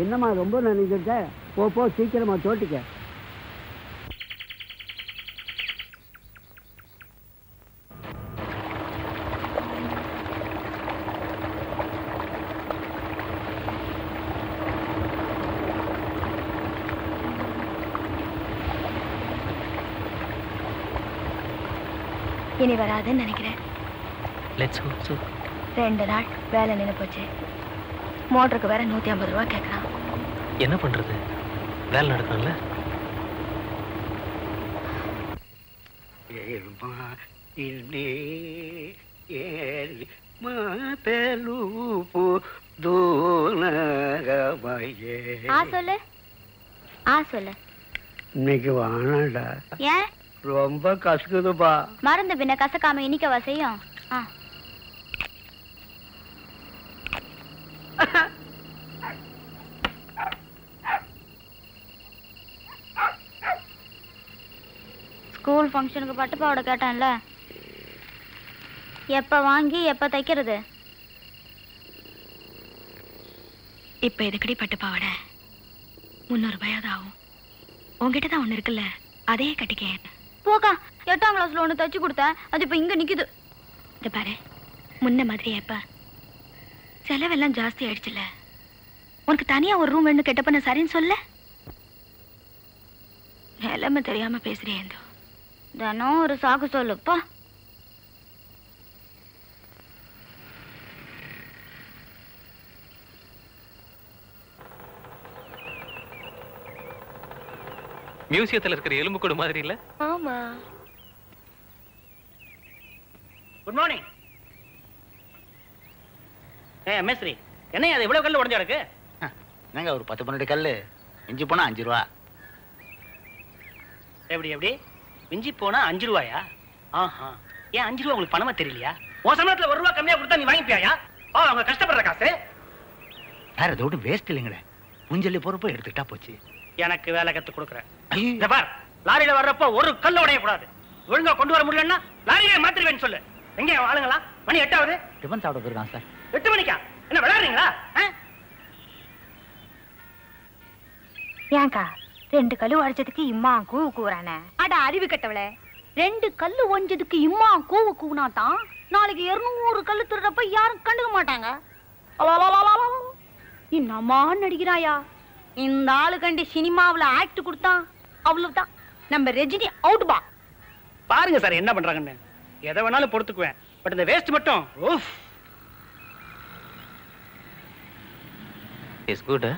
என்னம்மா ரொம்ப நினைச்சிருக்க? போ சீக்கிரமா தோட்டிக்க. இனி வராதுன்னு நினைக்கிறேன். Let's hope so. 2 நாள் வேலை நின்று போச்சு. மோட்டருக்கு வேற 150 ரூபா கேட்கறான். என்ன பண்றது? வேலை நடக்கணும்ல. சொல்லு. இன்னைக்கு வானாடா. ஏன்? ரொம்ப கசக்குதுப்பா. மருந்து பின்ன கசக்காம இனிக்கவா செய்யும்? ஸ்கூல் ஃபங்க்ஷனுக்கு பட்டு பாவாடை கேட்டான்ல, எப்ப வாங்கி எப்ப தைக்கிறது? இப்ப எதுக்கடி பட்டு பாவாடை? 300 ரூபாயாவது ஆகும். உங்ககிட்ட தான் ஒண்ணு இருக்குல்ல, அதையே கட்டிக்க. போக்கா, 8ஆம் கிளாஸ்ல ஒண்ணு தச்சு கொடுத்தேன், அது இப்ப இங்க நிக்குது. இத பாரு, முன்ன மாதிரி எப்ப செலவெல்லாம் ஜாஸ்தி ஆயிடுச்சுல. உனக்கு தனியா ஒரு ரூம் வேணும் கேட்டப்ப நான் சரின்னு சொல்ல. நிலைமை தெரியாம பேசுறேன். தினம் ஒரு சாக்கு சொல்லுப்பா. மியூசியத்துல இருக்கிற எலும்பு கூடு மாதிரி இல்ல? ஆமா. Good morning. மேஸ்திரி, என்னையா அது இவ்வளவு கல்லு உடஞ்சு கிடக்கு? என்னங்க ஒரு 10-12 கல்லு மிஞ்சி போனா 5 ரூபா. எப்படி மிஞ்சி போனா 5 ரூபாயா? ஆஹா, ஏன் 5 ரூபா உங்களுக்கு பணமா தெரியலையா? உன் சம்பளத்துல 1 ரூபா கம்மியா கொடுத்தா நீ வாங்கிப்பியாயா? அவங்க கஷ்டப்படுற காசு வேற எதோட வேஸ்ட் இல்லைங்களே. முஞ்சல்லி பொறுப்பை எடுத்துக்கிட்டா போச்சு. எனக்கு வேலை கத்து கொடுக்குறேன். பார், லாரியில வர்றப்போ ஒரு கல்லு உடைய கூடாது. ஒழுங்கா கொண்டு வர முடியலன்னா லாரியிலே மாத்திருவேன்னு சொல்லு. எங்க ஆளுங்களா? மணி 8 ஆகுது. டிபன் சாப்பிட போயிருக்கான் சார். 8 மணிக்கா? என்ன விளையாடுறீங்களா? ஏங்கா 2 கல்லு உடைச்சதுக்கு இம்மா கூவு கூறானே? அட அறிவு கட்டவளே, 2 கல்லு ஒஞ்சதுக்கு இம்மா கூவு கூவுனாதான் நாளைக்கு 200 கல்லு திருடப்ப யாரும் கண்டுக்க மாட்டாங்க. என்னம்மா நடிக்கிறாயா? இந்த ஆளு கண்டி சினிமாவுல ஆக்ட் கொடுத்தான், அவ்வளவுதான். நம்ம ரஜினி அவுட் பா. பாருங்க சார் என்ன பண்றாங்கன்னு. எதை வேணாலும் பொறுத்துக்குவேன், பட் இந்த வேஸ்ட் மட்டும் ஓஃப். Is good.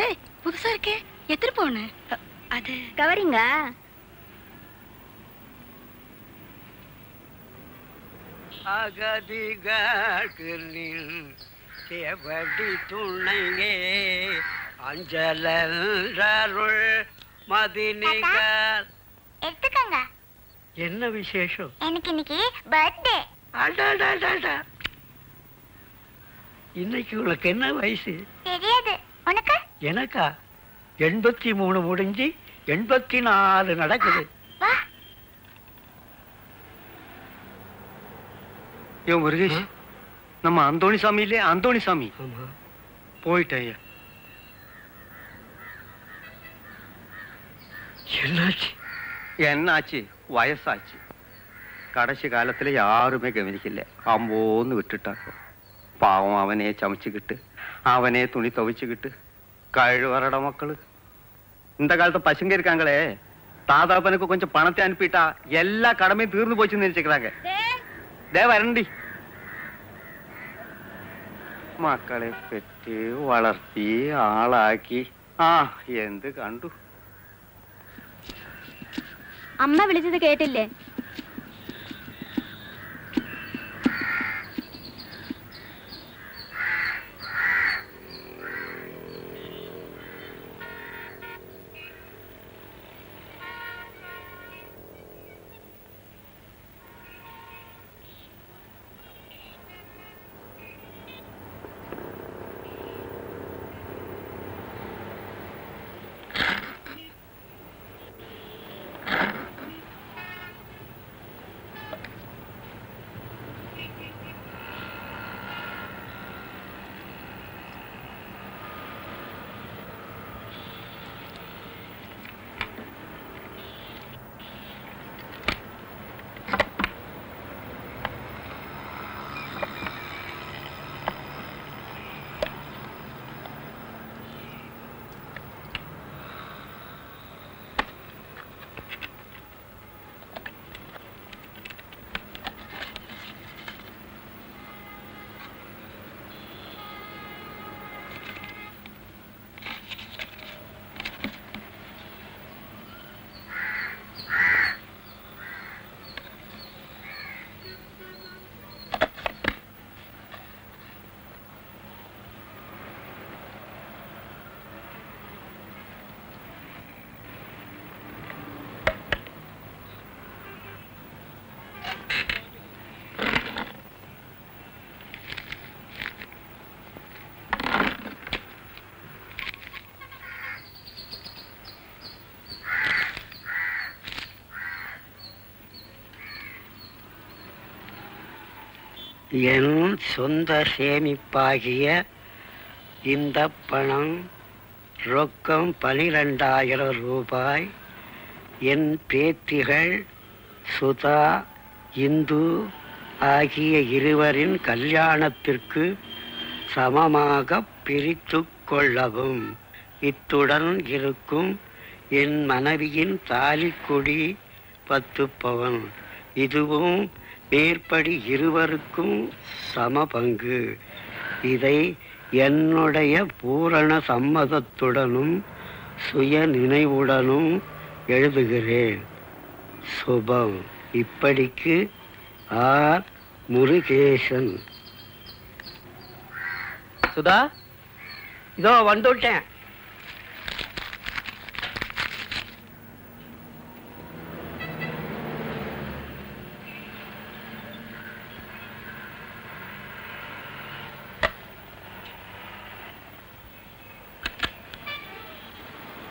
ஏய், புதுசா இருக்கே, எத்திரு போன? அது கவரிங்க. செவடி துணையே அஞ்சலருள் மதினிகர். எடுத்துக்கங்க. என்ன விசேஷம்? எனக்கு இன்னைக்கு பர்த்டே. இன்னைக்கு உனக்கு என்ன வயசு? தெரியாது. உனக்கு? எனக்கா 83 முடிஞ்சு 84 நடக்குது. முருகேஷ், நம்ம அந்தோணி சாமி இல்லையா? அந்தோணி சாமி போயிட்டேன். என்னாச்சு? வயசாச்சு. கடைசி காலத்துல யாருமே கவனிக்கல. அம்போன்னு விட்டுட்டாங்க. பாவம் அவனே சமைச்சுக்கிட்டு அவனே துணி துவைச்சுக்கிட்டு கழுவறட மக்களு. இந்த காலத்து பசங்க இருக்காங்களே, தாதாப்பனுக்கு கொஞ்சம் பணத்தை அனுப்பிட்டா எல்லா கடமையும் தீர்ந்து போச்சுன்னு நினைச்சுக்கிறாங்க. வரண்டி മക്കളെ പെറ്റ് വളർത്തി ആളാക്കി എന്ത് കണ്ടു. അമ്മ വിളിച്ചത് കേട്ടില്ലേ? என் சொந்த சேமிப்பாகிய இந்த பணம் ரொக்கம் 12,000 ரூபாய் என் பேத்திகள் சுதா இந்து ஆகிய இருவரின் கல்யாணத்திற்கு சமமாக பிரித்து கொள்ளவும். இத்துடன் இருக்கும் என் மனைவியின் தாலிக்கொடி 10 பவுன். இதுவும் மேற்படி இருவருக்கும் சம பங்கு. இதை என்னுடைய பூரண சம்மதத்துடனும் சுய நினைவுடனும் எழுதுகிறேன். சுபம். இப்படிக்கு ஆர் முருகேசன். சுதா, இதோ வந்துட்டேன்.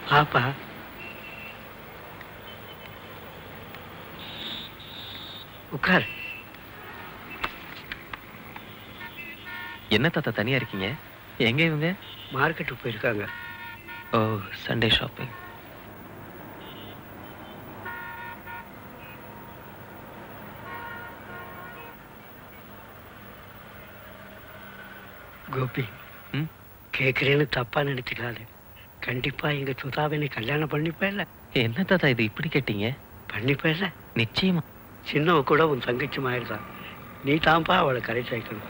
பாப்பா, உட்கார். என்ன தாத்தா தனியா இருக்கீங்க? எங்க இவங்க? மார்க்கெட்டுக்கு போயிருக்காங்க. ஓ, சண்டே ஷாப்பிங். கோபி, கேட்குறேன்னு தப்பா நினைச்சுக்காது. கண்டிப்பா எங்க சுதாவினை கல்யாணம் பண்ணிப்பேல. என்ன தாத்தா இது இப்படி கேட்டீங்க? பண்ணிப்பேல. நிச்சயமா. சின்னவ கூட உன் தங்கச்சி மாதிரிதான். நீ தான்ப்பா அவளை கரை சேர்க்கணும்.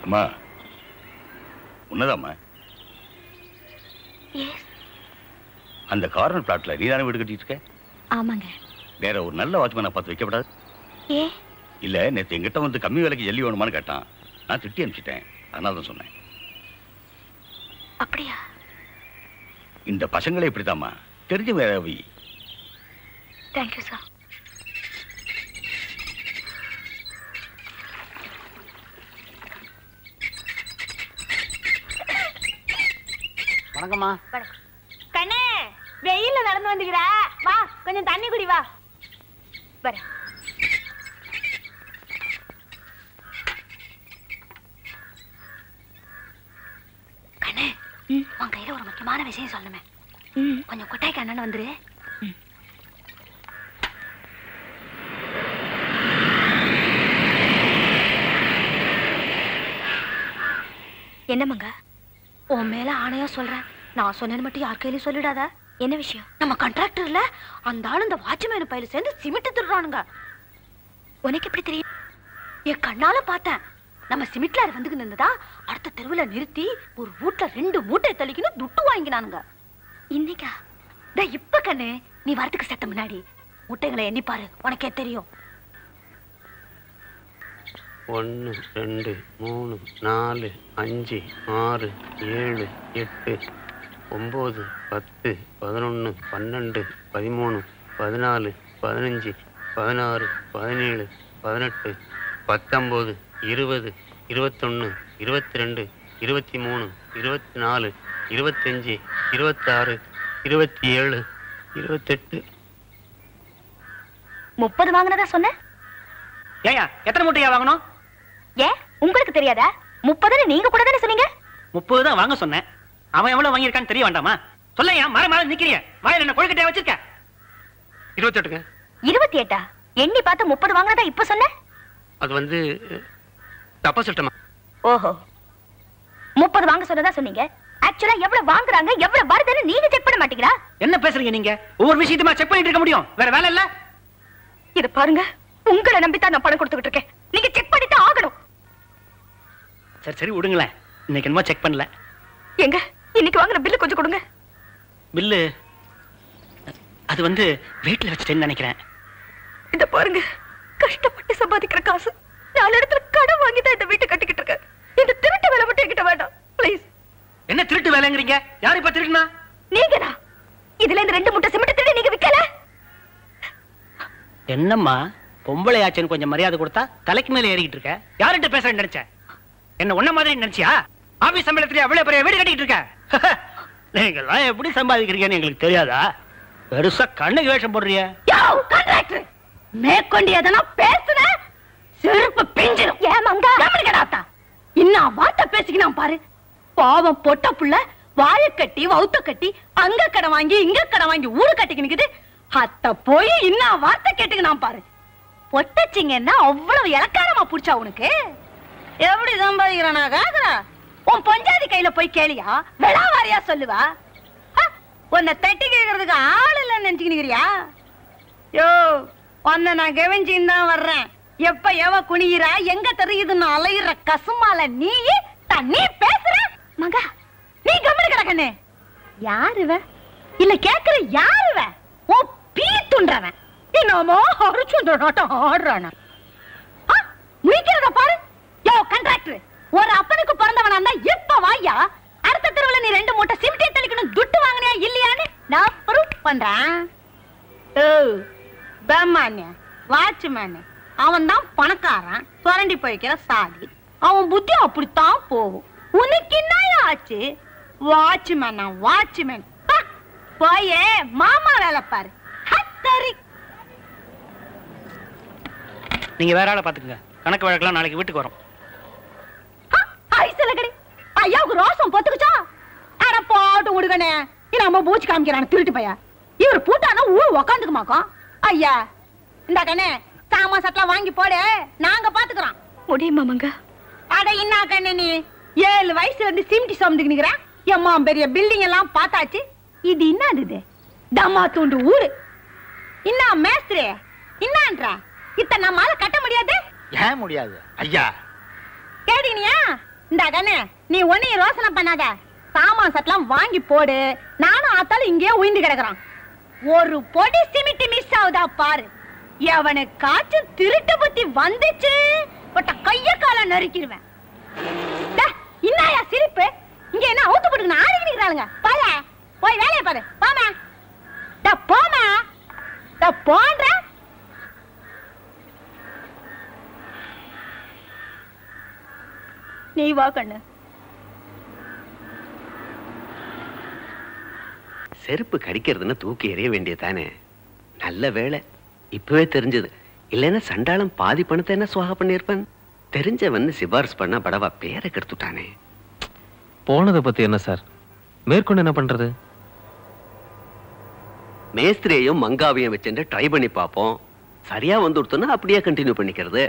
அம்மா, உன்னதாம்மா? அந்த கார்னர் பிளாட்ல நீ தானே வீடு கட்டிட்டு இருக்க? ஆமாங்க. வேற ஒரு நல்ல வாட்ச்மேனை பார்த்து வைக்கப்படாது? ஏ இல்ல, நேற்று எங்கிட்ட வந்து கம்மி விலைக்கு ஜல்லி வேணுமான்னு கேட்டான். நான் திட்டி அனுப்பிச்சிட்டேன். அதனால தான் சொன்னேன். அப்படியா? இந்த பசங்களே இப்படித்தாம்மா. தெரிஞ்ச வேற வை. Thank you sir. வணக்கம்மா. கண்ணே, வெயில்ல நடந்து வந்துக்கிற, வா கொஞ்சம் தண்ணி குடி, வா. வர கண்ணே, உன் கையில ஒரு முக்கியமான விஷயம் சொல்லணுமே. கொஞ்சம் கொட்டாய்க்கு அண்ணன் வந்துரு. என்னமாங்க? உன் மேல ஆணையா சொல்றேன், நான் சொன்னது மட்டும் யார் கையிலும் சொல்லிடாத. என்ன விஷயம்? நம்ம கான்ட்ராக்டர்ல அந்த ஆளு இந்த வாட்ச்மேன் பையில சேர்ந்து சிமெண்ட் திருறானுங்க. உனக்கு எப்படி தெரியும்? என் கண்ணால பார்த்தேன். நம்ம சிமெண்ட் லாரி வந்துக்கு நின்றதா அடுத்த தெருவுல நிறுத்தி ஒரு வீட்டுல 2 மூட்டை தள்ளிக்கணும் துட்டு வாங்கினானுங்க. இன்னைக்கா? இப்ப கண்ணு, நீ வரதுக்கு செத்த முன்னாடி மூட்டைகளை எண்ணி பாரு, உனக்கே தெரியும். 1 2 3 4 5 6 7 8 9 10 11 12 13 14 15 16 17 18 19 20 21 22 23 24 25 26 27 28 30 வாங்கினதா சொன்ன? ஏயா எத்தனை மூட்டையா வாங்கணும்? ஏன் உங்களுக்கு தெரியாதா? 30 நீங்க கூட தானே சொன்னீங்க. 30 தான் வாங்க சொன்னேன். அவன் எவ்வளவு வாங்கியிருக்கான்னு தெரிய வேண்டாமா? சொல்லையா, மர மர நிக்கிறீங்க. வாயில என்ன கொழுக்கட்டையா வச்சிருக்க? 28ங்க. 28ஆ? எண்ணி பார்த்து 30 வாங்கினதா இப்ப சொன்ன? அது வந்து தப்பா சொல்லிட்டமா? ஓஹோ, 30 வாங்க சொன்னதா சொன்னீங்க. ஆக்சுவலா எவ்வளவு வாங்குறாங்க எவ்வளவு வருதுன்னு நீங்க செக் பண்ண மாட்டீங்களா? என்ன பேசுறீங்க நீங்க? ஒவ்வொரு விஷயத்தையுமா செக் பண்ணிட்டு இருக்க முடியும்? வேற வேலை இல்ல? இத பாருங்க, உங்களை நம்பித்தான் நான் பணம் கொடுத்துக்கிட்டு இருக்கேன். நீங்க செக் பண்ணிட்டு ஆகணும். சரி சரி விடுங்களேன், இன்னைக்கு என்னமோ செக் பண்ணல. எங்க இன்னைக்கு வாங்குற பில்லு கொஞ்சம் கொடுங்க. பில்லு அது வந்து வீட்டுல வச்சுட்டேன்னு நினைக்கிறேன். இத பாருங்க, கஷ்டப்பட்டு சம்பாதிக்கிற காசு 4 இடத்துல கடன் வாங்கி தான் இந்த வீட்டை கட்டிக்கிட்டு இருக்கேன். இந்த திருட்டு வேலை மட்டும் என்கிட்ட வேண்டாம் ப்ளீஸ். என்ன திருட்டு வேலைங்கிறீங்க? யாரு இப்ப திருட்டுனா? நீங்கடா. இதுல இந்த 2 மூட்டை சிமெண்ட் திருடி நீங்க விக்கல. என்னம்மா பொம்பளை ஆச்சுன்னு கொஞ்சம் மரியாதை கொடுத்தா தலைக்கு மேல ஏறிக்கிட்டு இருக்க. யார்கிட்ட பேசுறேன்னு நினைச்ச? என்ன ஒன்ன மாதிரி நினைச்சியா? ஆபீஸ் சம்பளத்துல அவ்வளவு பெரிய வீடு கட்டிட்டு இருக்க. நீங்க எல்லாம் எப்படி சம்பாதிக்கிறீங்கன்னு எங்களுக்கு தெரியாதா? பெருசா கண்ணுக்கு வேஷம் போடுறிய. மேற்கொண்டு எதனா பேசுன செருப்பு பிஞ்சிடும். ஏமாங்க எப்படிக்கடாத்தா இன்னும் வார்த்தை பேசிக்கினான் பாரு. பாவம் பொட்ட புள்ள வாழ கட்டி வவுத்த கட்டி அங்க கடை வாங்கி இங்க கடை வாங்கி ஊரு கட்டிக்கினுக்குது. அத்த போய் இன்னும் வார்த்தை கேட்டுக்கினான் பாரு. பொட்டச்சிங்கன்னா அவ்வளவு இலக்காரமா புடிச்சா உனக்கு? எப்படி சம்பாதிக்கிறானா காக்குறா? உன் பொஞ்சாதி கையில போய் கேளியா? விளாவாரியா சொல்லுவா? உன்னை தட்டி கேட்கறதுக்கு ஆள் இல்லைன்னு நினைச்சுக்கிறியா? யோ, உன்னை நான் கவனிச்சுன்னு தான் வர்றேன். எப்ப எவ குனிகிறா எங்க தெரியுதுன்னு அலையிற கசுமால நீ தண்ணி பேசுற மகா. நீ கம்மனு கிடக்கண்ணே. யாருவ? இல்ல கேக்குற யாருவ? ஓ பீ துன்றவன். என்னமோ அரிச்சுண்டோட்டம் ஆடுறான. முடிக்கிறத பாரு. யோ கண்ட்ராக்டர், ஒரு அப்பனுக்கு பிறந்தவனா இருந்தா இப்ப வாயா. அடுத்த தெருவுல நீ 2 மூட்டை சிமெண்ட் தெளிக்கணும் துட்டு வாங்கினியா இல்லையான்னு நான் ப்ரூஃப் பண்றேன். ஓ பேமானியா வாட்ச்மேன், அவன் தான் பணக்காரன், சுரண்டி போய்க்கிற சாதி. அவன் புத்தி அப்படித்தான் போகும். உனக்கு என்ன ஆச்சு? வாட்ச்மேன் வாட்ச்மேன் போயே மாமா வேலை பாரு. நீங்க வேற ஆளை பாத்துக்கங்க. கணக்கு வழக்கெல்லாம் நாளைக்கு வீட்டுக்கு வரும். ஐயாவுக்கு ரோசம் பொத்துக்குச்சா? அட போட்டு விடுகனே. நம்ம பூச்சி காமிக்கிறான திருட்டு பையா. இவர் பூட்டானா ஊர் உக்காந்துக்குமாக்கும். ஐயா இந்த கண்ணே சாமா சட்டலாம் வாங்கி போடு, நாங்க பாத்துக்கிறோம். முடியுமாங்க? அட என்ன கண்ணே நீ 7 வயசுல இருந்து சிம்டி சுமந்துக்கு நிக்கிறேன். எம்மா பெரிய பில்டிங் எல்லாம் பார்த்தாச்சு. இது என்னது? தம்மா தூண்டு ஊரு. என்ன மேஸ்திரி என்னன்றா? இத்தனை நம்மால கட்ட முடியாது. ஏன் முடியாது ஐயா? கேட்டீங்கயா? இந்த கண்ணே நீ ஒன்னையும் யோசனை பண்ணாத. சாமான் சட்டலாம் வாங்கி போடு, நானும் ஆத்தாலும் இங்கேயே உயிந்து கிடக்குறான். ஒரு பொடி சிமிட்டி மிஸ் ஆகுதா பாரு. எவனுக்காச்சும் திருட்டு புத்தி வந்துச்சு பட்ட கைய கால நறுக்கிடுவேன். இன்னாயா சிரிப்பு? இங்க என்ன அவுத்து போட்டுக்கணும் ஆடிக்கிட்டு இருக்கிறாளுங்க. பாரு போய் வேலையை பாரு. போமா போமா போன்ற நீ வா கண்ணு. செருப்பு கடிக்கிறதுன்னு தூக்கி எறிய வேண்டியதானே. நல்ல வேலை இப்பவே தெரிஞ்சது. இல்லைன்னா சண்டாளம் பாதி பணத்தை என்ன சுவாக பண்ணிருப்பேன். தெரிஞ்சவன் சிபாரிசு பண்ண படவா பேரை கெடுத்துட்டானே. போனதை பத்தி என்ன சார், மேற்கொண்டு என்ன பண்றது? மேஸ்திரியையும் மங்காவையும் வச்சுட்டு ட்ரை பண்ணி பார்ப்போம். சரியா வந்துடுத்தோன்னா அப்படியே கண்டினியூ பண்ணிக்கிறது.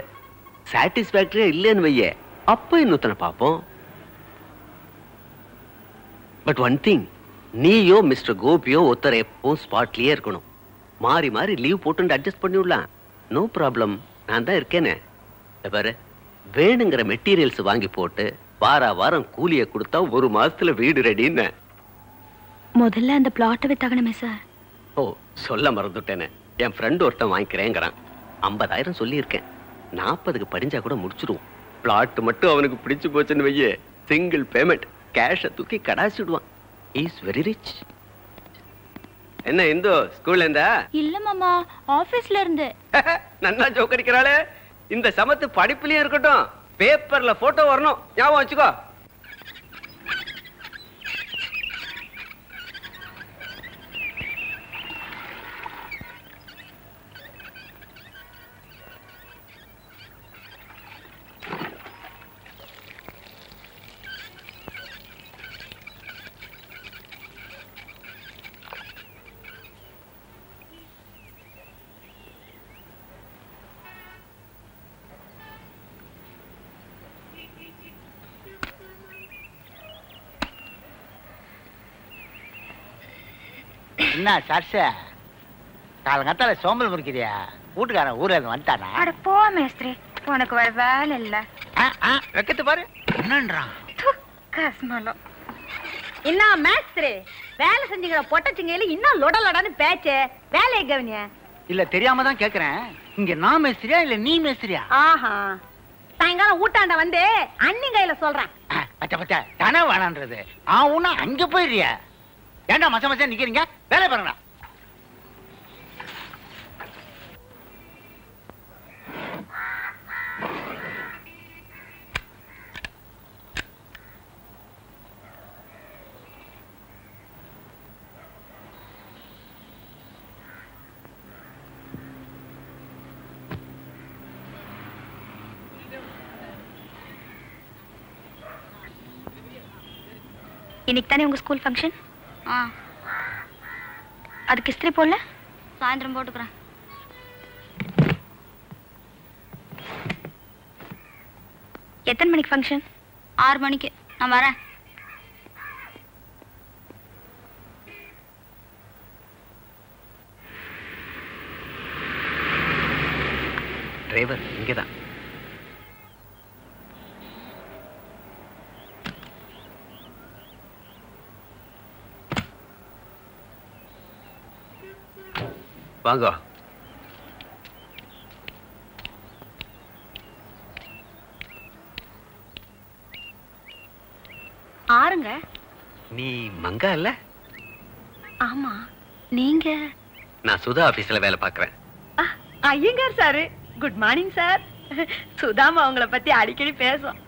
சாட்டிஸ்பாக்டரியா இல்லைன்னு வையே, அப்ப இன்னொத்தனை பார்ப்போம். பட் ஒன் திங், நீயோ மிஸ்டர் கோபியோ ஒருத்தர் எப்பவும் ஸ்பாட்லயே இருக்கணும். மாறி மாறி லீவ் போட்டு அட்ஜஸ்ட் பண்ணி விடலாம். நோ ப்ராப்ளம், நான் தான் இருக்கேனே. பாரு, வேணுங்கிற மெட்டீரியல்ஸ் வாங்கி போட்டு வாரம் கூலியை கொடுத்தா 1 மாசத்துல வீடு ரெடின்னு. முதல்ல அந்த பிளாட்டை வித்தாகணுமே சார். ஓ, சொல்ல மறந்துட்டேனே. என் ஃப்ரெண்ட் ஒருத்தன் வாங்கிக்கிறேங்கிறான். 50,000 சொல்லியிருக்கேன். 40க்கு படிஞ்சா கூட முடிச்சிடுவோம். பிளாட் மட்டும் அவனுக்கு பிடிச்சு போச்சுன்னு வையே, சிங்கிள் பேமெண்ட் கேஷை தூக்கி கடாசிடுவான். Is very rich. என்ன இந்து ஸ்கூல்ல இருந்தா? இல்ல மாமா, ஆபீஸ்ல இருந்து. நன்னா ஜோக் அடிக்கிறாளே. இந்த சமத்து படிப்புலயும் இருக்கட்டும், பேப்பர்ல போட்டோ வரணும், ஞாபகம் வச்சுக்கோ. என்ன சர்ஷ காலங்காத்தால சோம்பல் முறிக்கிறியா? வீட்டுக்காரன் ஊர்ல இருந்து வந்துட்டானா? அட போ மேஸ்திரி, உனக்கு வேற வேலை இல்ல. வெக்கத்து பாரு என்னன்றான். கஸ்மலம். என்ன மேஸ்திரி வேலை செஞ்சுக்கிற பொட்டச்சிங்கையில இன்னும் லொடலொடன்னு பேச்சு. வேலையை கவனிய. இல்ல தெரியாம தான் கேக்குறேன். இங்க நான் மேஸ்திரியா இல்ல நீ மேஸ்திரியா? ஆஹா, சாயங்காலம் ஊட்டாண்ட வந்து அண்ணி கையில சொல்றேன். பச்சை பச்சை தானே வேணான்றது. ஆவுன்னா அங்க போயிடுறியா? ஏண்டா மச்ச மச்சா நிக்கிறீங்க? வேலை பாருங்கடா. இன்னைக்கு தானே உங்க ஸ்கூல் ஃபங்க்ஷன்? அதுக்கு இஸ்திரி போடல? சாயந்தரம் போட்டுக்கிறேன். எத்தனை மணிக்கு ஃபங்க்ஷன்? 6 மணிக்கு. நான் வரேன். டிரைவர் இங்கதான். வாங்க. ஆறுங்க. நீ மங்கா இல்ல? ஆமா. நீங்க? நான் சுதா ஆபீஸ்ல வேலை பார்க்கறேன். Iyengar sir. Good morning sir. Sudama உங்களை பத்தி அடிக்கடி பேசும்.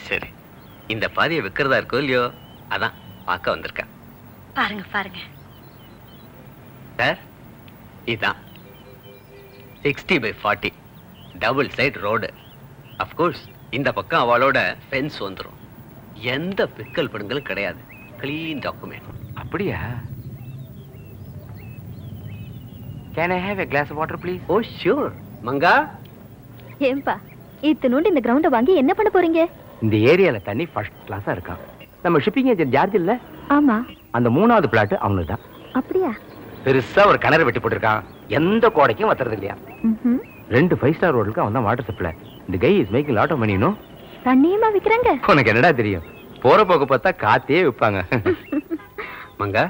சரி, இந்த பாதியை விற்கிறதா இருக்கோ இல்லையோ, அதான் பார்க்க வந்திருக்கேன். பாருங்க பாருங்க சார், இதான் 60/40 டபுள் சைடு ரோடு. அப்கோர்ஸ் இந்த பக்கம் அவளோட ஃபென்ஸ் வந்துடும். எந்த பிக்கல் படுங்களும் கிடையாது. Clean document. அப்படியா? Can I have a glass of water please? Oh sure. மங்கா, ஏம்பா இத்தனோண்டு இந்த கிரவுண்ட வாங்கி என்ன பண்ண போறீங்க? இந்த ஏரியால தண்ணி ஃபர்ஸ்ட் கிளாஸா இருக்கான். நம்ம ஷிப்பிங் ஏஜென்ட் ஜார்ஜ் இல்ல? ஆமா. அந்த 3வது பிளாட் அவனுக்கு தான். அப்படியா? பெருசா ஒரு கிணறு வெட்டி போட்டிருக்கான். எந்த கோடைக்கும் வத்துறது இல்லையா. 2 5 ஸ்டார் ஹோட்டலுக்கு அவன் தான் வாட்டர் சப்ளை. இந்த guy is making lot of money. No தண்ணியமா விக்கிறாங்க. உனக்கு என்னடா தெரியும்? போற போக்கு பார்த்தா காத்தே விற்பாங்க. மங்கா,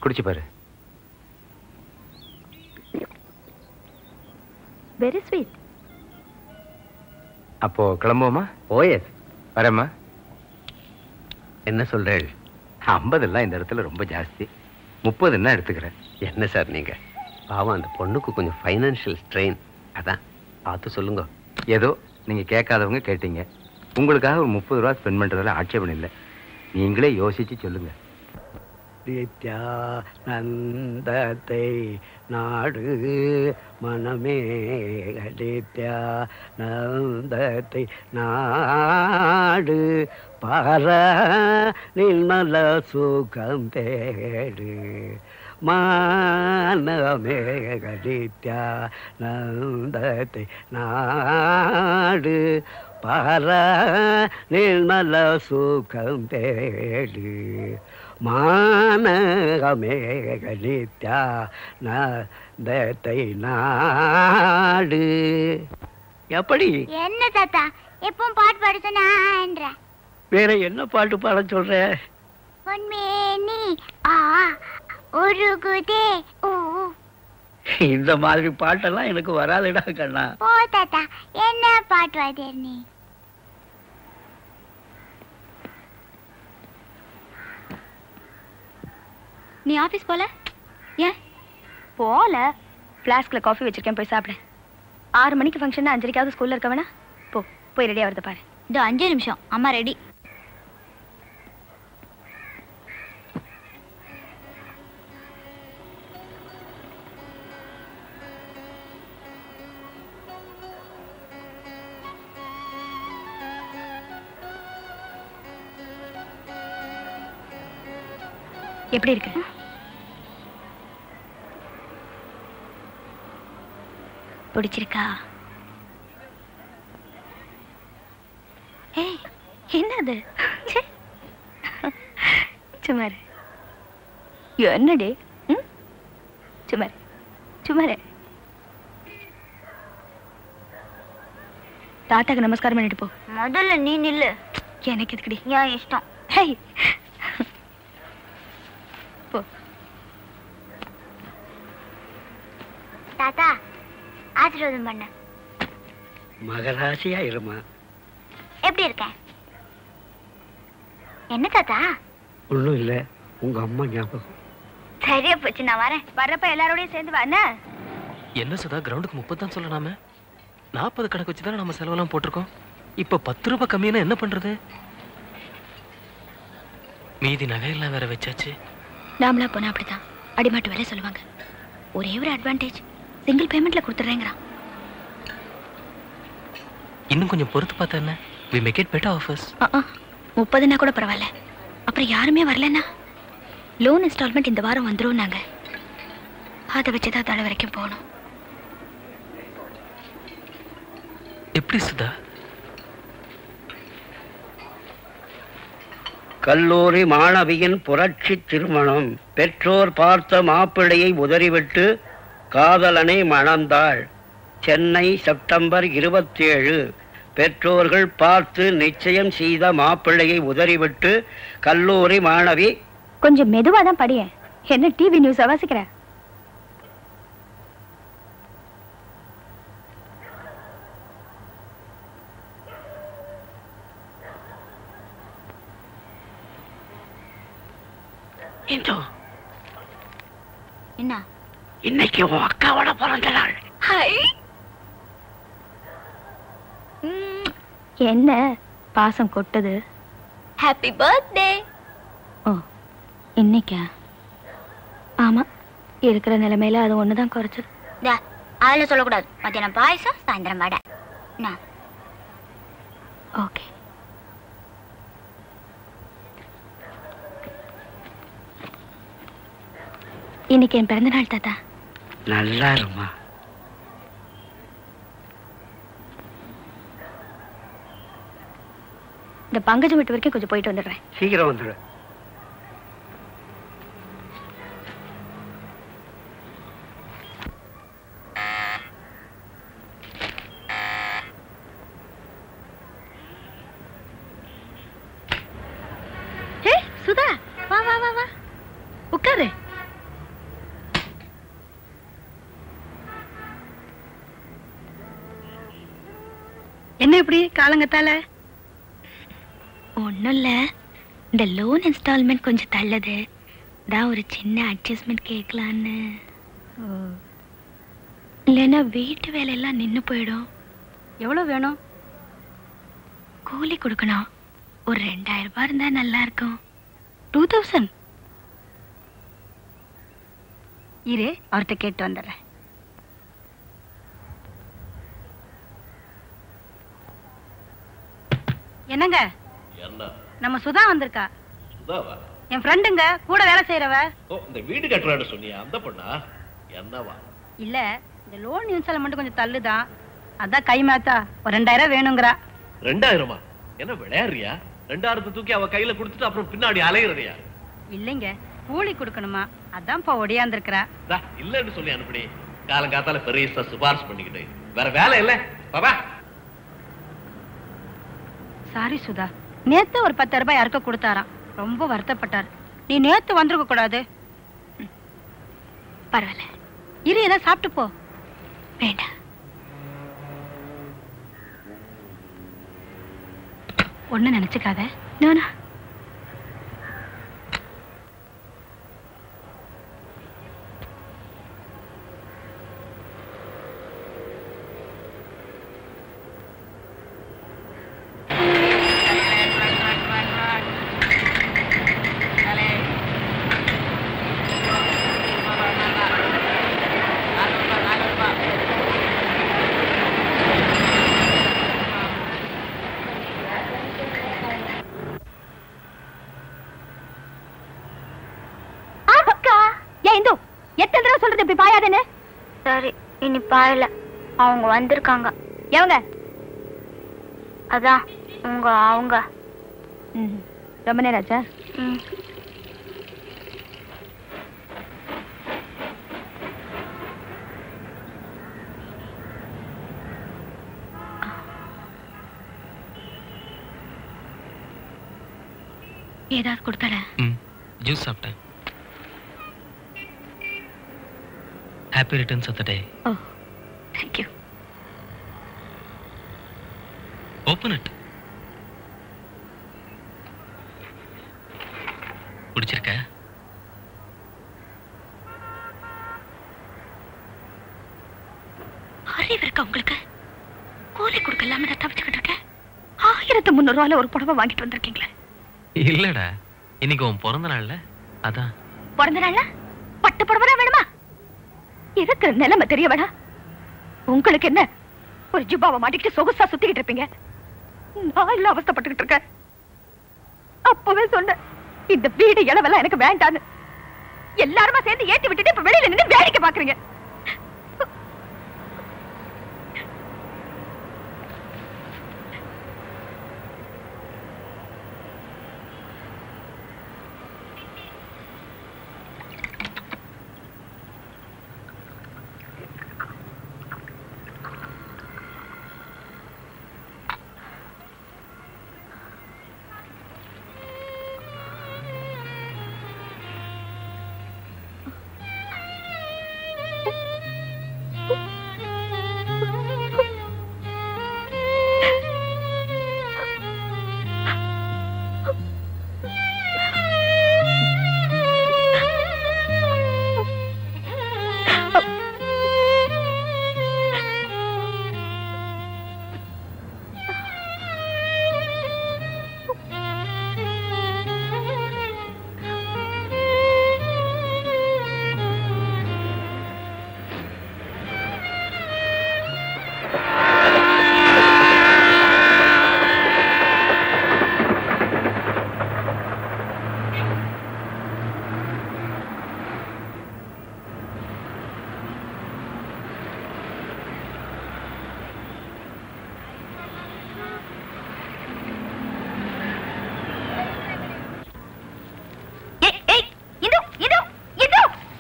குடிச்சு பாரு. Very sweet. அப்போ கிளம்புவோமா? ஓஎஸ். வரேம்மா. என்ன சொல்றேன்? 50 எல்லாம் இந்த இடத்துல ரொம்ப ஜாஸ்தி. 30 என்ன எடுத்துக்கிறேன். என்ன சார் நீங்க? பாவம் அந்த பொண்ணுக்கு கொஞ்சம் ஃபைனான்ஷியல் ஸ்ட்ரெயின். அதான் பார்த்து சொல்லுங்க. ஏதோ நீங்க கேட்காதவங்க கேட்டீங்க. உங்களுக்காக ஒரு 30 ரூபா ஸ்பெண்ட் பண்றதுல ஆட்சேபம் இல்லை. நீங்களே யோசிச்சு சொல்லுங்க. நித்யானந்தத்தை நாடு மனமே, நித்யானந்தத்தை நாடு பார நிர்மல சுகம் தேடு மானமே, நித்யானந்தத்தை நாடு பார நிர்மல சுகம் தேடு மானமே, நித்யானந்தத்தை நாடு. எப்படி? என்ன தாத்தா எப்பவும் பாட்டு பாட சொன்ன? வேற என்ன பாட்டு பாட சொல்ற? பொன்மேனி ஆ உருகுதே ஊ. இந்த மாதிரி பாட்டெல்லாம் எனக்கு வராதுடா கண்ணா. ஓ தாத்தா என்ன பாட்டு வாத்தியார் நீ? நீ ஆபீஸ் போல? ஏன் போல? பிளாஸ்க்ல காஃபி வச்சிருக்கேன், போய் சாப்பிடு. 6 மணிக்கு ஃபங்க்ஷன், 5:30க்காவது ஸ்கூல்ல இருக்க வேணா? போய் ரெடியா வருது பாரு. இந்த 5 நிமிஷம் அம்மா ரெடி. எப்படி இருக்கு? பிடிச்சிருக்கா? ஏய் என்னது? சுமார் என்னடி? சுமார் சுமார். தாத்தாக்கு நமஸ்காரம் பண்ணிட்டு போ. முதல்ல நீ நில்லு. எனக்கு எதுக்குடி? என் இஷ்டம். ஹேய் போ. தாத்தா ஆசீர்வாதம் பண்ண. மகராசியா இருமா. எப்படி இருக்க? என்ன தாத்தா? ஒண்ணும் இல்ல, உங்க அம்மா ஞாபகம். சரியா போச்சு, நான் வரேன். வர்றப்ப எல்லாரோடையும் சேர்ந்து வா. என்ன சுதா, கிரவுண்டுக்கு 30 தான் சொல்லலாமே. 40 கணக்கு வச்சு தானே நம்ம செலவெல்லாம் போட்டிருக்கோம். இப்ப 10 ரூபாய் கம்மியான என்ன பண்றது? மீதி நகையெல்லாம் வேற வச்சாச்சு. நாமளா போனா அப்படிதான் அடிமாட்டு வேலை சொல்லுவாங்க. ஒரே ஒரு அட்வான்டேஜ், சிங்கிள் பேமெண்ட்ல கொடுத்துறேங்கிறான். இன்னும் கொஞ்சம் பொறுத்து பார்த்தா என்ன? we make it better offers. 30னா கூட பரவாயில்ல. அப்புறம் யாருமே வரலன்னா லோன் இன்ஸ்டால்மெண்ட் இந்த வாரம் வந்துரும். நாங்க அதை வச்சுதான் தலை வரைக்கும் போகணும். எப்படி சுதா? கல்லூரி மாணவியின் புரட்சி திருமணம். பெற்றோர் பார்த்த மாப்பிள்ளையை உதறிவிட்டு காதலனை மணந்தாள். சென்னை செப்டம்பர் 27. பெற்றோர்கள் பார்த்து நிச்சயம் செய்த மாப்பிள்ளையை உதறிவிட்டு கல்லூரி மாணவி. கொஞ்சம் மெதுவா தான் படிய. என்ன டிவி நியூஸ் வாசிக்கிற? என்ன? இன்னைக்கு உன் அக்காவோட பிறந்த நாள். என்ன பாசம் கொட்டுது? Happy birthday. ஓ இன்னைக்கா? ஆமா, இருக்கிற நிலைமையில அது ஒண்ணுதான் குறைச்சது. அதில் சொல்லக்கூடாது. மத்தியானம் பாயசம், சாயந்தரம் வடை. ஓகே. இன்னைக்கு என் பிறந்த நாள் தாத்தா. நல்லா இருமா. இந்த பங்கஜம் வீட்டு வரைக்கும் கொஞ்சம் போயிட்டு வந்துடுறேன். சீக்கிரம் வந்துடு. சுதா வா வா வா வா, உட்காரு. என்ன இப்படி காலங்கத்தால? ஒன்றும் இல்லை, இந்த லோன் இன்ஸ்டால்மெண்ட் கொஞ்சம் தள்ளது தான், ஒரு சின்ன அட்ஜஸ்ட்மெண்ட் கேட்கலான்னு. இல்லைன்னா வீட்டு வேலையெல்லாம் நின்று போயிடும். எவ்வளோ வேணும்? கூலி கொடுக்கணும். ஒரு 2000 ரூபாய் இருந்தா நல்லா இருக்கும். 2000? இரு, அவர்கிட்ட கேட்டு வந்துடுறேன். என்னங்க, என்ன நம்ம சுதா வந்திருக்கா. சுதாவா? என் ஃப்ரெண்டுங்க, கூட வேலை செய்யறவ. ஓ, இந்த வீடு கட்டுறான்னு சொன்னியா, அந்த பொண்ணா? என்னவா? இல்ல, இந்த லோன் இன்ஸ்டால்மெண்ட் கொஞ்சம் தள்ளுதான், அதான் கை மாத்தா ஒரு 2000 வேணுங்கிறா. 2000? என்ன விளையாடுறியா? 2000 தூக்கி அவ கையில கொடுத்துட்டு அப்புறம் பின்னாடி அலையிறதையா? இல்லைங்க, கூலி கொடுக்கணுமா, அதான்ப்பா ஒடியாந்துருக்கிறா. இல்லன்னு சொல்லி அனுப்பி காலங்காத்தால பெரிய சிபாரிசு பண்ணிக்கிட்டு வேற வேலை இல்ல. பாபா சாரி சுதா, நேத்து ஒரு 10,000 ரூபாய் யாருக்க கொடுத்தாராம், ரொம்ப வருத்தப்பட்டார். நீ நேத்து வந்திருக்க கூடாது. பரவாயில்ல, இரு, ஏதாவது சாப்பிட்டு போ. வேண்டாம். ஒண்ணு நினைச்சுக்காத. நானா? சரி, இனி பாயல. அவங்க வந்திருக்காங்க. எவங்க? அதான் அவங்க. ரொம்ப நேரம் ஆச்சா? ஏதாவது கொடுத்தார? ஜூஸ் சாப்பிட்டேன். Happy returns of the day. Oh, thank you. Open it. பிடிச்சிருக்க? அறிவு இருக்கா உங்களுக்கு? கூலி கொடுக்கலாம நான் தப்பிச்சுக்கிட்டு இருக்கேன். 1300 ரூபாயில ஒரு புடவை வாங்கிட்டு வந்திருக்கீங்களே. இல்லடா, இன்னைக்கு உன் பிறந்த நாள்ல, அதான். பிறந்த நாள்ல பட்டு புடவை வேணுமா? இருக்கிற நிலைமை தெரிய வேணா? உங்களுக்கு என்ன, ஒரு ஜிப்பாவை மாட்டிக்கிட்டு சொகுசா சுத்திக்கிட்டு இருப்பீங்க. நான் எல்லாம் அவஸ்தைப்பட்டுக்கிட்டு இருக்கேன். அப்பவே சொன்னேன், இந்த வீடு இளவெல்லாம் எனக்கு வேண்டான்னு. எல்லாருமா சேர்ந்து ஏத்தி விட்டுட்டு இப்ப வெளியில நின்று வேடிக்கை பாக்குறீங்க.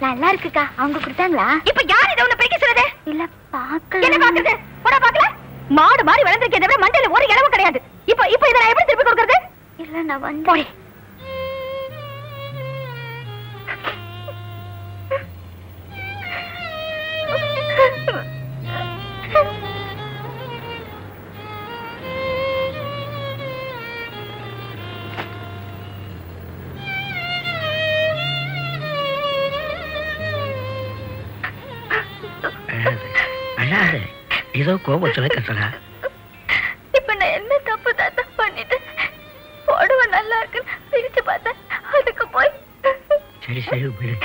நல்லா இருக்குக்கா. அவங்க கொடுத்தாங்களா? இப்ப யார் இதை உன்னை பிடிக்க சொல்லுது? இல்ல, பாக்கல. என்ன பாக்குறது? போடா பாக்கல. மாடு மாதிரி வளர்ந்திருக்கே தவிர மண்டையில ஒரு இளவு கிடையாது. இப்ப இதை நான் எப்படி திருப்பி கொடுக்கறது? இல்ல, நான் வந்து ஏதோ கோபத்துல கத்துறா. இப்ப நான் என்ன தப்பு தாத்தா பண்ணிட்டேன்? புடவை நல்லா இருக்குன்னு பிரிச்சு பார்த்தேன், அதுக்கு போய். சரி சரி விடு.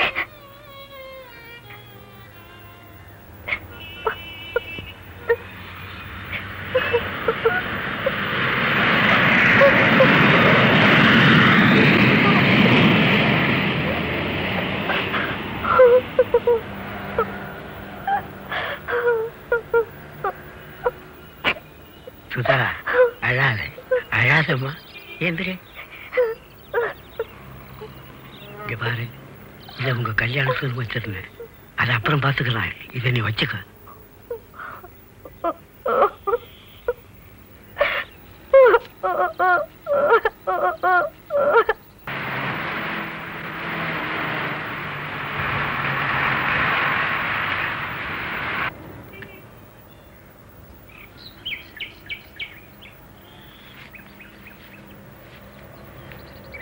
சுதா, அழாத அழாதம்மா, எந்திரி. இங்க பாரு, இதை உங்க கல்யாணத்துக்கு வச்சிருந்தேன், அதை அப்புறம் பார்த்துக்கலாம். இதை நீ வச்சுக்க.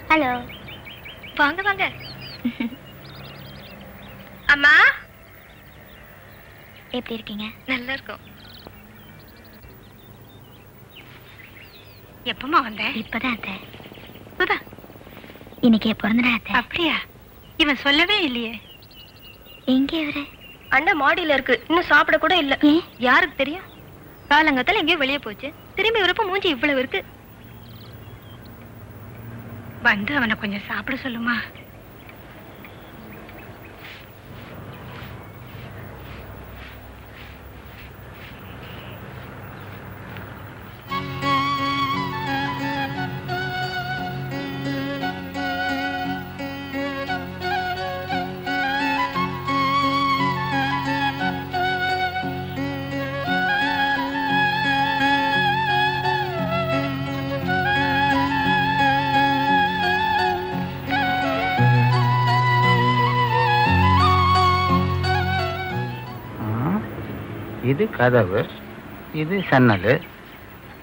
ஹலோ, வாங்க வாங்க. அம்மா, எப்படி இருக்கீங்க? நல்லா இருக்கும். எப்பமா வந்த? இப்பதான் அத்தை. சுதா, இன்னைக்கு பிறந்த நாள் அத்தை. அப்படியா? இவன் சொல்லவே இல்லையே. எங்க இவரு? அண்ணன் மாடியில இருக்கு, இன்னும் சாப்பிட கூட இல்ல. யாருக்கு தெரியும்? காலங்கத்துல எங்கேயோ வெளியே போச்சு, திரும்பி வரப்ப மூஞ்சி இவ்வளவு இருக்கு. வந்து அவனை கொஞ்சம் சாப்பிட சொல்லுமா. இது கதவு, இது சன்னல்.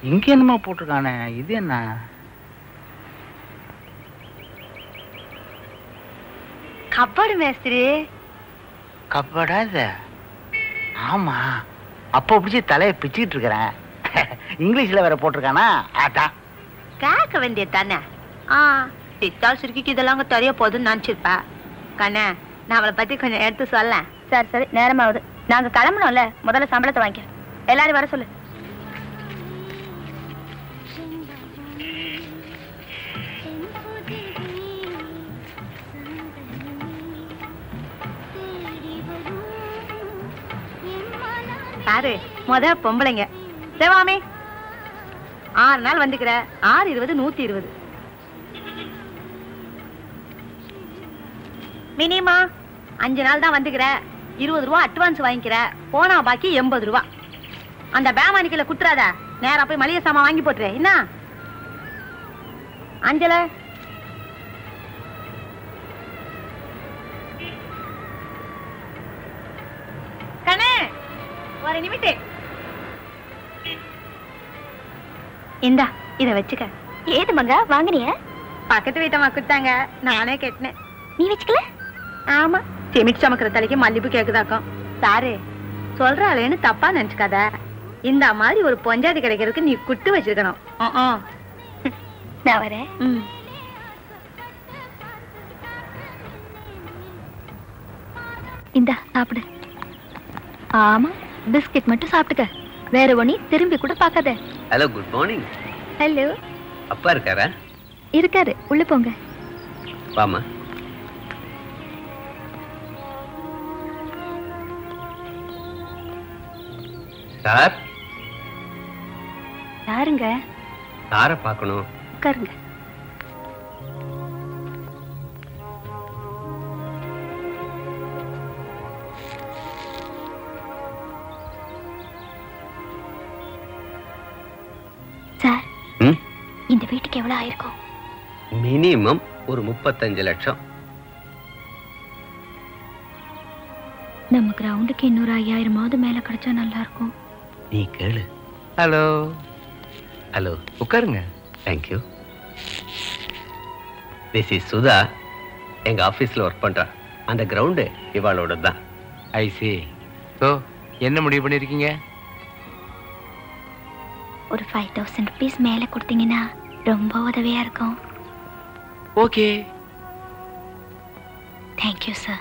இங்க என்னமா போட்டிருக்கானே, இது என்ன? கப்பாடு மேஸ்திரி. கப்படா இது? ஆமா, அப்போ பிடிச்சி தலையை பிச்சுக்கிட்டு இருக்கிறேன். இங்கிலீஷ்ல வேற போட்டிருக்கானா, அதான் கேட்க வேண்டியது தானே. சித்தால் சுருக்கிக்கு இதெல்லாம் தெரிய போகுதுன்னு நினைச்சிருப்பா. கண்ணே, நான் அவளை பத்தி கொஞ்சம் எடுத்து சொல்ல. சரி சரி, நேரமாவது. நாங்க கிளம்பணும்ல, முதல்ல சம்பளத்தை வாங்கிக்க. எல்லாரும் வர சொல்லு. பாரு, பொம்பளைங்க தேவாமே 6 நாள் வந்துக்கிற. 6 20 120. மினிமா 5 நாள் தான் வந்துக்கிற. 20 ரூபா அட்வான்ஸ் வாங்கிக்கிற. போனா பாக்கி 80 ரூபா. அந்த பேமானிக்கல குட்டுறாத, நேரா போய் மளிகை சாமான் வாங்கி போட்டுரு. என்ன அஞ்சல? கண்ணே, ஒரு நிமிஷம். இந்தா, இத வச்சுக்க. ஏது மங்கா வாங்கினிய? பக்கத்து வீட்டம்மா குத்தாங்க, நானே கேட்டேன். நீ வச்சுக்கல? ஆமா, செமிட்டு சமக்கிற தலைக்கு மல்லிப்பூ கேக்குதாக்கும். சாரு சொல்றாளேன்னு தப்பா நினைச்சுக்காத. இந்த மாதிரி ஒரு பொஞ்சாதி கிடைக்கிறதுக்கு நீ குட்டு வச்சிருக்கணும். நான் வரேன். இந்தா சாப்பிடு. ஆமா, பிஸ்கட் மட்டும் சாப்பிட்டுக்க. வேற ஒண்ணி திரும்பி கூட பார்க்காத. Hello, good morning. ஹலோ. அப்பா இருக்காரா? இருக்காரு, உள்ள போங்க. வாமா. சார். யாருங்க? சாரை பார்க்கணும். உட்காருங்க. சார், இந்த வீட்டுக்கு எவ்வளவு ஆயிருக்கும்? மினிமம் ஒரு 35 லட்சம். நம்ம கிரவுண்டுக்கு இன்னொரு 5000 மேல கிடைச்சா நல்லா இருக்கும். நீ கேளு. ஹலோ. ஹலோ, உட்காருங்க. தேங்க்யூ. This is Sudha. எங்க ஆபீஸ்ல ஒர்க் பண்றா. அந்த கிரவுண்டு இவாளோட தான். ஐ சி. ஸோ என்ன முடிவு பண்ணிருக்கீங்க? ஒரு 5000 rupees மேல கொடுத்தீங்கன்னா ரொம்ப உதவியா இருக்கும். ஓகே. Thank you, sir.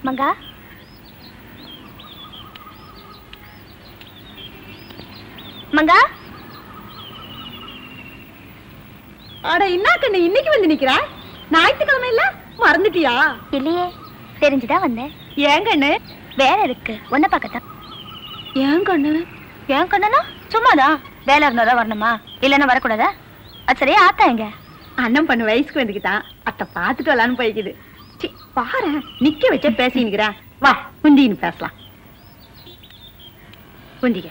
மங்கா, மங்கா. அட என்ன கண்ணு இன்னைக்கு வந்து நிக்கிறா? ஞாயிற்றுக்கிழமை இல்ல மறந்துட்டியா? இல்லையே, தெரிஞ்சுதான் வந்தேன். ஏன் கண்ணு? வேற இருக்கு, ஒன்ன பார்க்கத்தான். ஏன் கண்ணு? ஏன் கண்ணுனா சும்மாதான். வேலை இருந்தாதான் வரணுமா, இல்லைன்னா வரக்கூடாதா? அது சரியா ஆத்தா எங்க? அண்ணன் பண்ண வயசுக்கு வந்துக்கிட்டான். அத்தை பார்த்துட்டு வரலான்னு போய்க்குது. பாரு நிக்க வச்ச பேசிக்கிறேன். வா குந்தின்னு பேசலாம். குந்திக்க.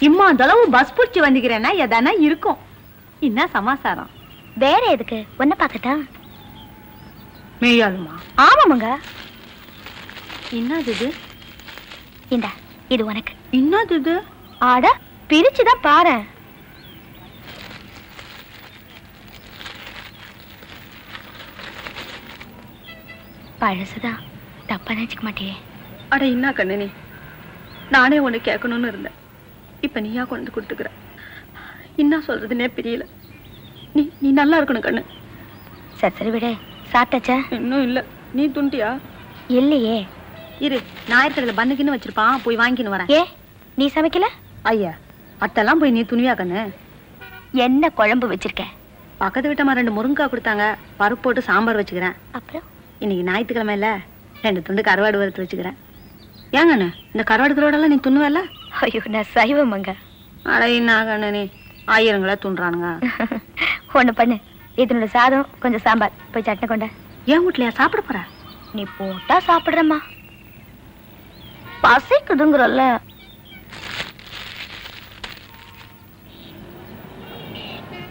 இம்மா அந்த அளவு பஸ் பிடிச்சி வந்துக்கிறேன்னா எதானா இருக்கும். என்ன சமாசாரம்? வேற எதுக்கு, ஒன்ன பார்க்கத்தான். மெய்யாலுமா? ஆமாமங்க. என்னது இது? இந்தா, இது உனக்கு. என்னது இது? ஆட பிரிச்சுதான் பாரு. பழசுதான், தப்பா நினைச்சுக்க மாட்டியே. அட என்ன கண்ணு நீ? நானே உன்னை கேட்கணும்னு இருந்தேன். இப்ப நீயா கொண்டு கொடுத்துக்கிற. என்ன சொல்றதுன்னே தெரியல. நீ நல்லா இருக்கணும் கண்ணு. சரி சரி விடு. சாப்பிட்டாச்சா? இன்னும் இல்ல. நீ துண்டியா? இல்லையே. இரு, ஞாயிற்றுக்கிழமை பண்ணுக்குன்னு வச்சிருப்பான், போய் வாங்கின்னு வரேன். ஏ நீ சமைக்கல? ஐயா அத்தெல்லாம் போய் நீ துணியா கண்ணு? என்ன குழம்பு வச்சிருக்க? பக்கத்து வீட்டம்மா 2 முருங்கைக்காய் கொடுத்தாங்க, பருப்பு போட்டு சாம்பார் வச்சுக்கிறேன். அப்புறம் இன்னைக்கு ஞாயிற்றுக்கிழமை இல்ல, 2 துண்டு கருவாடு வறுத்து வச்சுக்கிறேன். ஏங்கண்ணு இந்த கருவாடு கருவாடெல்லாம் நீ துண்ணுவல்ல? ஐயோ நான் சைவமங்க. அட என்ன கண்ணு நீ, ஆயிரங்களா துண்றானுங்க. ஒண்ணு பண்ணு, இதனோட சாதம் கொஞ்சம் சாம்பார், போய் சட்னி கொண்ட. ஏன் வீட்லயா சாப்பிட போற? நீ போட்டா சாப்பிடுறம்மா, பசிக்குதுங்கிறல்ல.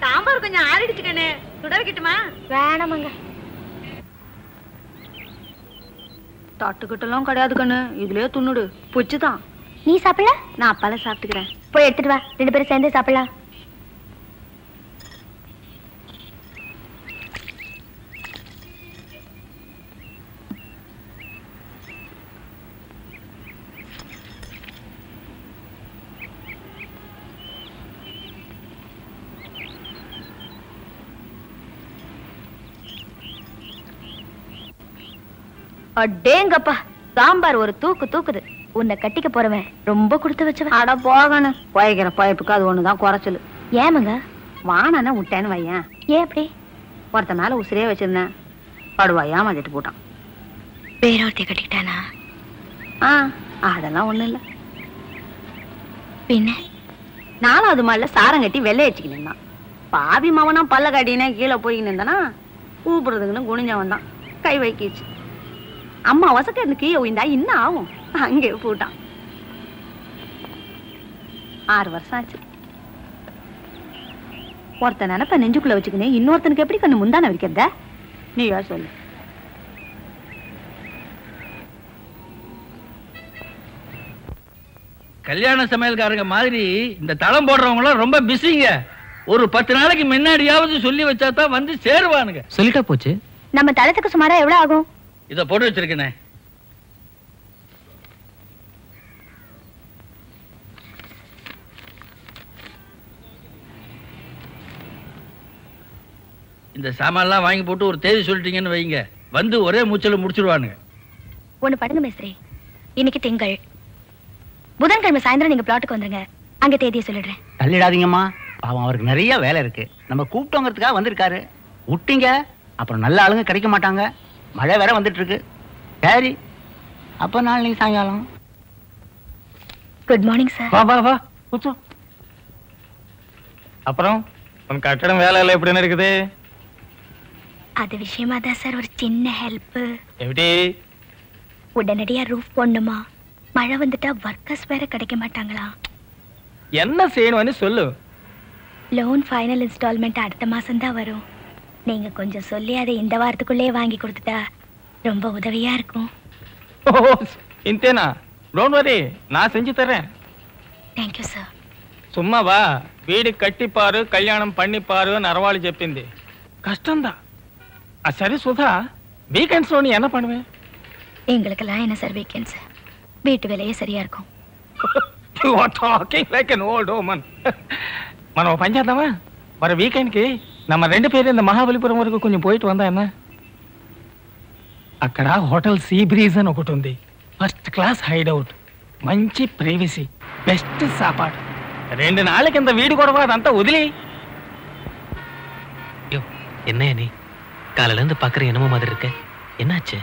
சாம்பார் கொஞ்சம் ஆறிடுச்சு கண்ணு, சுட வைக்கட்டுமா? வேணாமங்க. தட்டுக்கிட்டெல்லாம் கிடையாது கண்ணு, இதுலயே துண்ணுடு. புச்சுதான். நீ சாப்பிடல? நான் அப்பல சாப்பிட்டுக்கிறேன். போய் எடுத்துட்டு வா, 2 பேரும் சேர்ந்தே சாப்பிடலாம். அடேங்கப்பா, சாம்பார் ஒரு தூக்கு தூக்குது. உன்னை கட்டிக்க போறவன் ரொம்ப கொடுத்து வச்சவன். அட போகணும், போய்க்கிற பைப்புக்கு அது ஒண்ணுதான் குறைச்சல். ஏமங்க? வானானே விட்டேன்னு வையன். ஏன் அப்படி? ஒருத்தனால உசிரியே வச்சிருந்தேன், படுவா ஏமாத்திட்டு போட்டான். வேற ஒருத்தைய கட்டிக்கிட்டானா? அதெல்லாம் ஒண்ணும் இல்ல. பின்ன 4வது மாடில சாரம் கட்டி வெள்ளை வச்சுக்கிட்டு பாவி மவனா பல்ல கட்டினே கீழே போய்கின்னு இருந்தானா, கூப்பிடுறதுக்குன்னு குனிஞ்சவன் தான் கை வைக்கிச்சு. அம்மா வசக்க இருந்து கீழே உயிந்தா இன்னும் ஆகும், அங்கே போட்டான். 6 வருஷம் ஆச்சு. ஒருத்த நினைப்ப நெஞ்சுக்குள்ள வச்சுக்கினே இன்னொருத்தனுக்கு எப்படி கண்ணு முந்தான வைக்கிறத? நீ யார் சொல்லு. கல்யாண சமையல்காரங்க மாதிரி இந்த தளம் போடுறவங்களாம் ரொம்ப பிஸிங்க. ஒரு 10 நாளைக்கு முன்னாடியாவது சொல்லி வச்சா தான் வந்து சேருவானுங்க. சொல்லிட்டா போச்சு. நம்ம தளத்துக்கு சுமாரா எவ்வளவு ஆகும்? இத போட்டு வச்சிருக்கேனே. இந்த சாமான்லாம் வாங்கி போட்டு ஒரு தேதி சொல்லிட்டீங்கன்னு வைங்க, வந்து ஒரே மூச்சல முடிச்சிடுவானுங்க. ஒண்ணு பண்ணுங்க மேஸ்திரி, இன்னைக்கு திங்கள், புதன்கிழமை சாயந்தரம் நீங்க பிளாட்டுக்கு வந்துருங்க, அங்க தேதியை சொல்லிடுறேன். தள்ளிடாதீங்கம்மா, பாவம் அவருக்கு நிறைய வேலை இருக்கு. நம்ம கூப்பிட்டோங்கிறதுக்காக வந்திருக்காரு, விட்டீங்க அப்புறம் நல்ல ஆளுங்க கிடைக்க மாட்டாங்க. மழை வேற வந்துட்டு இருக்கு. சரி, அப்ப நாளைக்கு சாயங்காலம். Good morning sir. வா வா வா கூச்சோ. அப்புறம் உன் கட்டடம் வேலை எல்லாம் எப்படி இருக்குது? அது விஷயமா தான் சார் ஒரு சின்ன ஹெல்ப். எப்படி? உடனடியா ரூஃப் போடணுமா, மழை வந்துட்டா ஒர்க்கர்ஸ் வேற கிடைக்க மாட்டாங்களா? என்ன செய்யணும்னு சொல்லு. லோன் ஃபைனல் இன்ஸ்டால்மெண்ட் அடுத்த மாசம் தான் வரும். நீங்க கொஞ்சம் சொல்லி அதை இந்த வாரத்துக்குள்ளே வாங்கி கொடுத்துட்டா ரொம்ப உதவியா இருக்கும். ఇంతేనా? డోంట్ వరీ, நான் செஞ்சு தரேன். Thank you sir. சும்மா வா, வீடு கட்டிப்பாரு கல்யாணம் பண்ணிப்பாருன்னு அரவாளி చెప్పింది. கஷ்டம்தான். சரி சுதா, வீக்கெண்ட்ஸ்ல நீ என்ன பண்ணுவேன்? எங்களுக்கெல்லாம் என்ன சார் வீக்கெண்ட்ஸ், வீட்டு வேலையே சரியா இருக்கும். You are talking like an old woman. మనం పని చేద్దామా? మరి వీకెండ్కి நம்ம 2 பேரும் இந்த మహాబలిపురం వరకు కొంచెం పోయిட்டு வந்தா என்ன? అక్కడ హోటల్ సీ బ్రీజ్ అని ఒకటి ఉంది. ఫస్ట్ క్లాస్ హైడ్ అవుట్, మంచి ప్రైవసీ, బెస్ట్ సాపాடு. 2 நாளைக்கு இந்த வீடு கூடவா அదంతా వదిలి. யோ என்ன நீ காலையில இருந்து பாக்குற என்னமோ மாதிரி இருக்க, என்னாச்சு?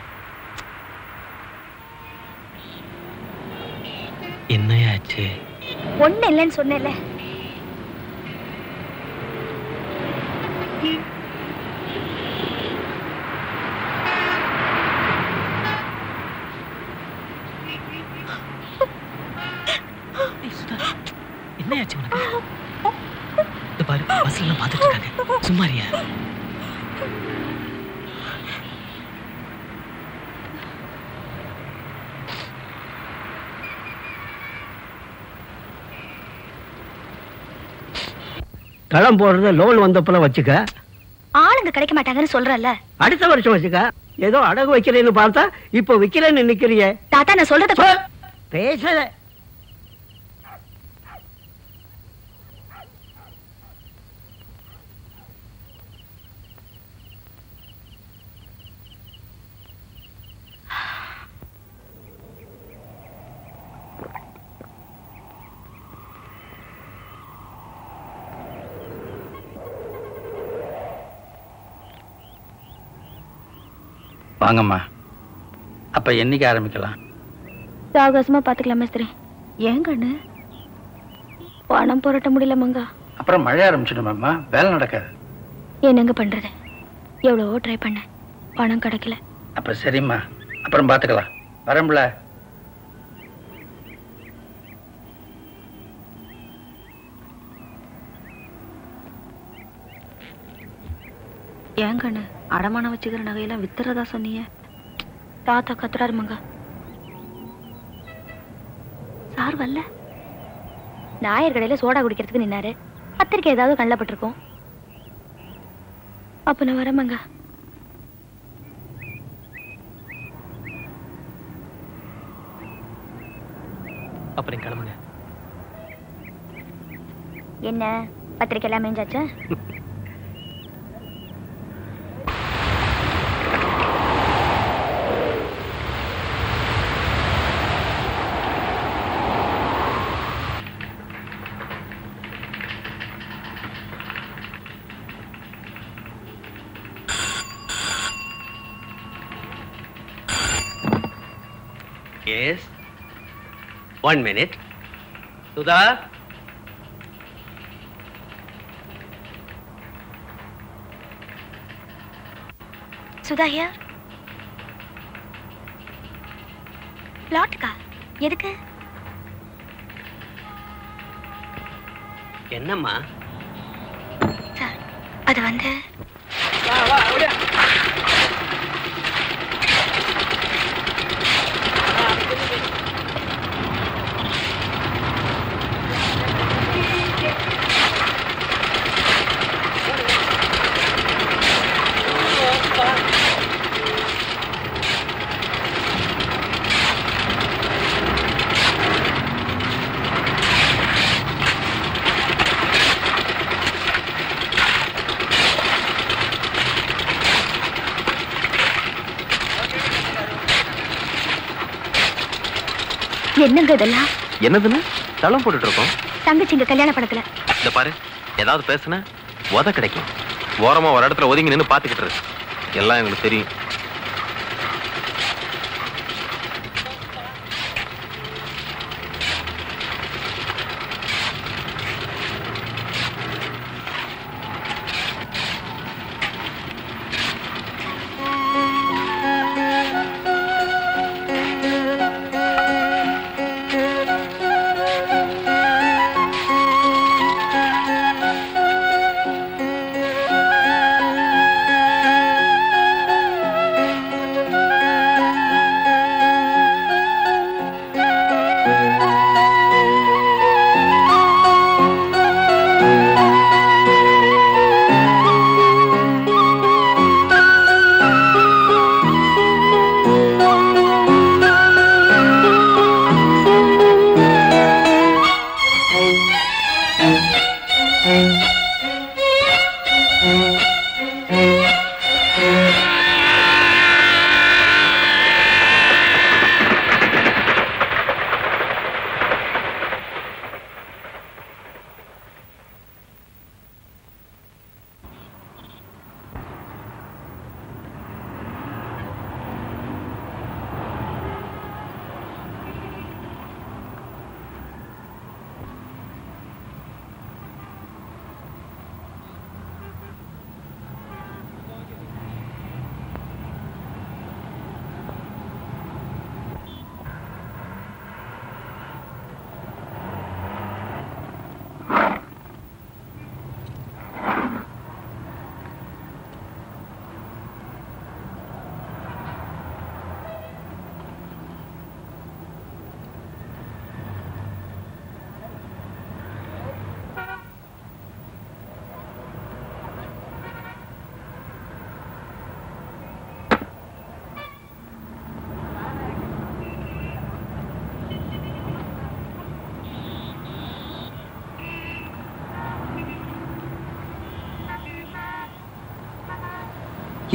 என்னையாச்சு? ஒண்ணு இல்லைன்னு சொன்னேன்ல. என்னையாச்சு உனக்கு? இந்த பாரு, பஸ்ல எல்லாம் பாத்துட்டு இருக்காங்க, சும்மாரியா? தளம் போடுறத லோன் வந்தப்பல வச்சுக்க. ஆளுங்க கிடைக்க மாட்டாங்கன்னு சொல்றல. அடுத்த வருஷம் வச்சுக்க. ஏதோ அடகு வைக்கிறேன்னு பார்த்தா இப்ப விக்கிறேன்னு நிக்கிறிய. தாத்தா நான் சொல்றத பேசல. வாங்கம்மா. அப்ப என்னைக்கு ஆரம்பிக்கலாம்? சாவகாசமா பாத்துக்கலாம் மேஸ்திரி. ஏன் கண்ணு பணம் புரட்ட முடியல மங்கா. அப்புறம் மழை ஆரம்பிச்சிடுமாம்மா, வேலை நடக்காது. என்னங்க பண்றது? எவ்வளவோ ட்ரை பண்ண, பணம் கிடைக்கல. அப்ப சரிம்மா, அப்புறம் பாத்துக்கலாம். வரம்புல. ஏன் கண்ணு அடமானம் வச்சுக்கிற நகையெல்லாம் வித்துறதா சொன்னீங்க? தாத்தா கத்துறாரு மங்கா. சார் வரல. நாயர் கடையில சோடா குடிக்கிறதுக்கு நின்னாரு. பத்திரிக்கை ஏதாவது கண்ணில் பட்டிருக்கோம். அப்ப நான் வரேன் மங்கா. அப்புறம் கிளம்புங்க. என்ன பத்திரிக்கை எல்லாம் மேஞ்சாச்சா? Yes. 1 minute. Sudha. Sudha here. பிளாட்டுக்கா? எதுக்கு? என்னம்மா? சார் அது வந்து என்னங்க இதெல்லாம்? என்னதுன்னு தளம் போட்டுட்டு இருக்கோம். தங்கச்சிங்க கல்யாண படத்துல. இந்த பாரு, ஏதாவது பேசுன உத கிடைக்கும். ஓரமா ஒரு இடத்துல ஒதுங்கி நின்று பாத்துக்கிட்டு இருக்கு. எல்லாம் எங்களுக்கு தெரியும்.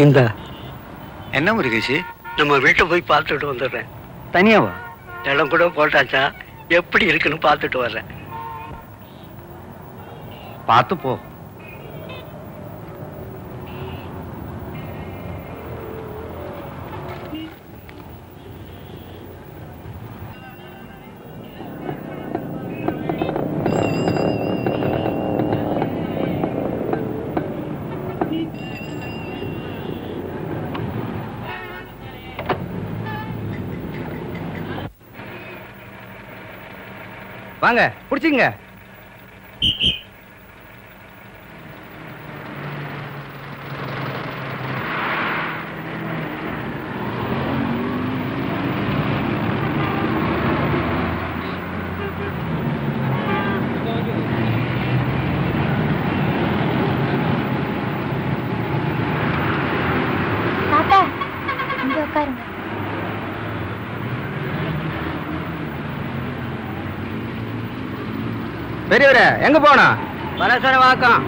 இந்த என்ன முருகேஷ்? நம்ம வீட்டை போய் பார்த்துட்டு வந்துடுறேன். தனியாவா? இடம் கூட போட்டாச்சா, எப்படி இருக்குன்னு பார்த்துட்டு வர்றேன். பார்த்து போ. வாங்க பிடிச்சிங்க. தாத்தா இங்க உட்காருங்க. பெரியவரே எங்க போனா? பலசர வாக்கம்.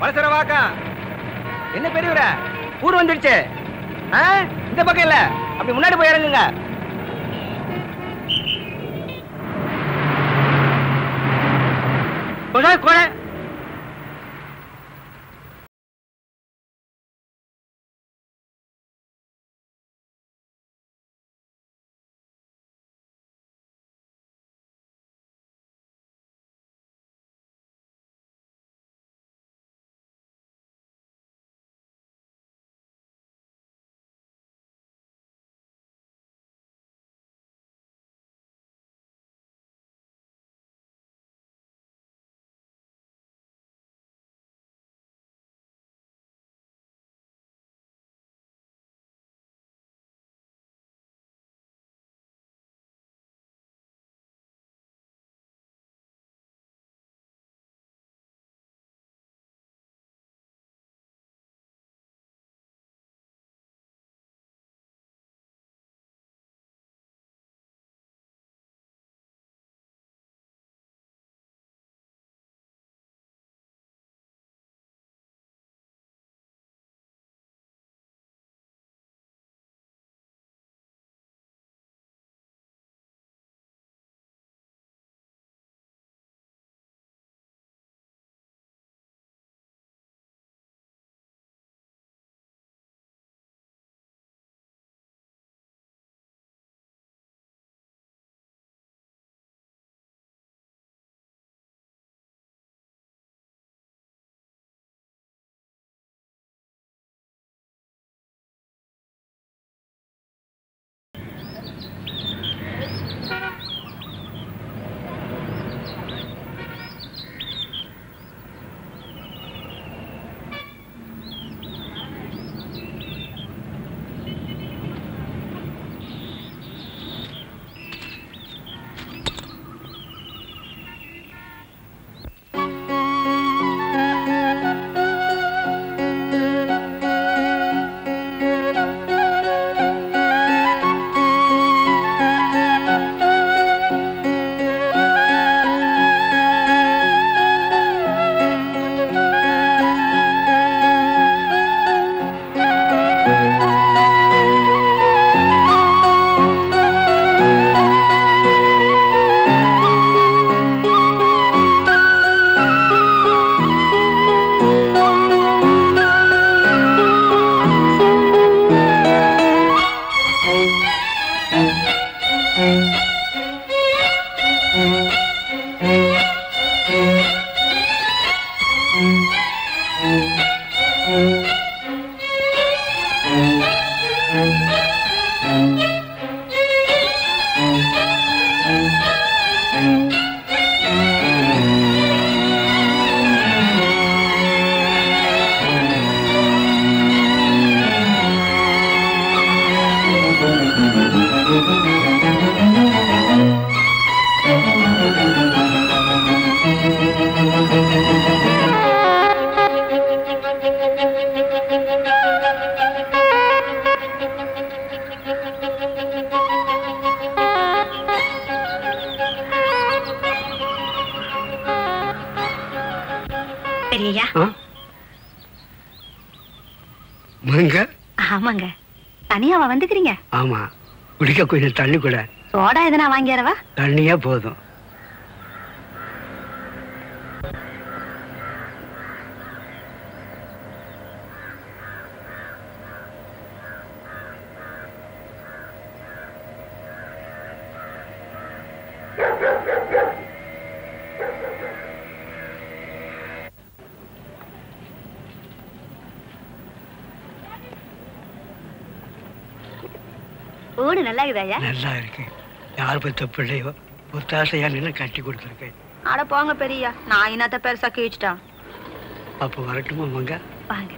வளசரவாக்கா என்ன பெரியவரே ஊர் வந்துடுச்சு. இந்த பக்கம் இல்ல, அப்படி முன்னாடி போய் இறங்குங்க. கூட வாங்கய்யா. மங்க ஆமாங்க. தனியாவா வந்துக்கிறீங்க? ஆமா, குடிக்க கொஞ்சம் தண்ணி கூட. சோடா எதனா வாங்கியாரவா? தண்ணியே போதும். ஊடு நல்லா இருக்குதாயா? நல்லா இருக்கு. யார் பத்த பிள்ளையோ ஒத்தாசையா நின்று கட்டி கொடுத்துருக்கேன். அட போங்க பெரியா, நான் என்னத்த பெருசா கிழிச்சிட்டான். அப்போ வரட்டுமா மங்க? வாங்க.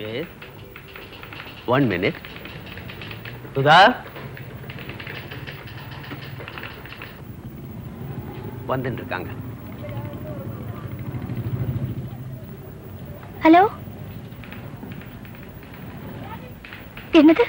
Yes. 1 minute. சுதா வந்துட்டு இருக்காங்க. ஹலோ, என்னது?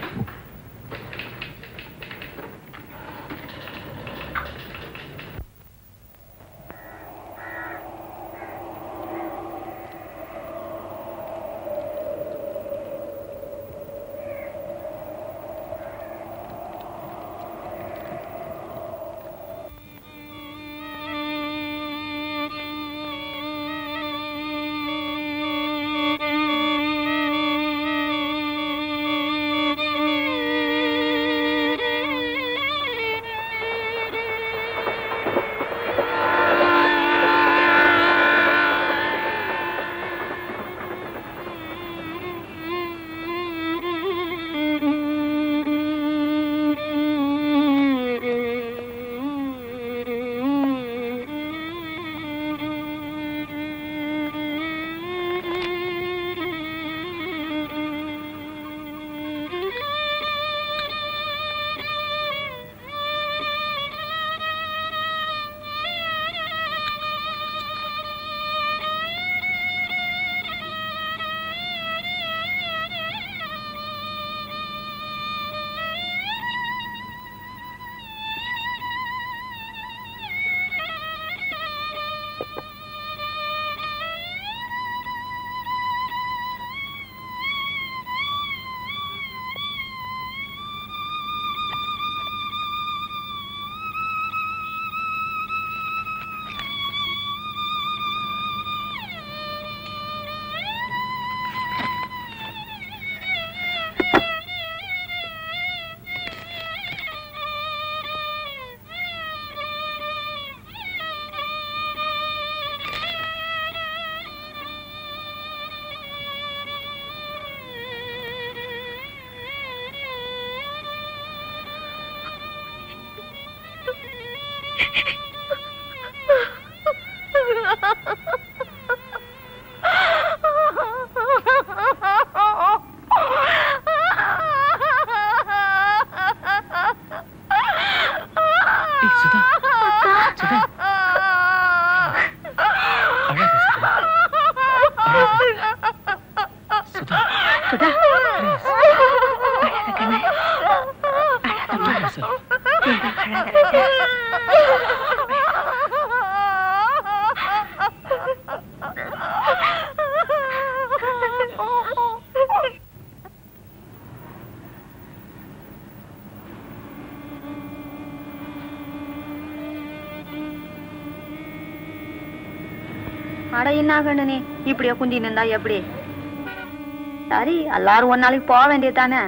அட என்ன கண்ணனே, இப்படியா குந்தி நின்றா எப்படி? சரி, எல்லாரும் ஒரு நாளைக்கு போக வேண்டியது தானே,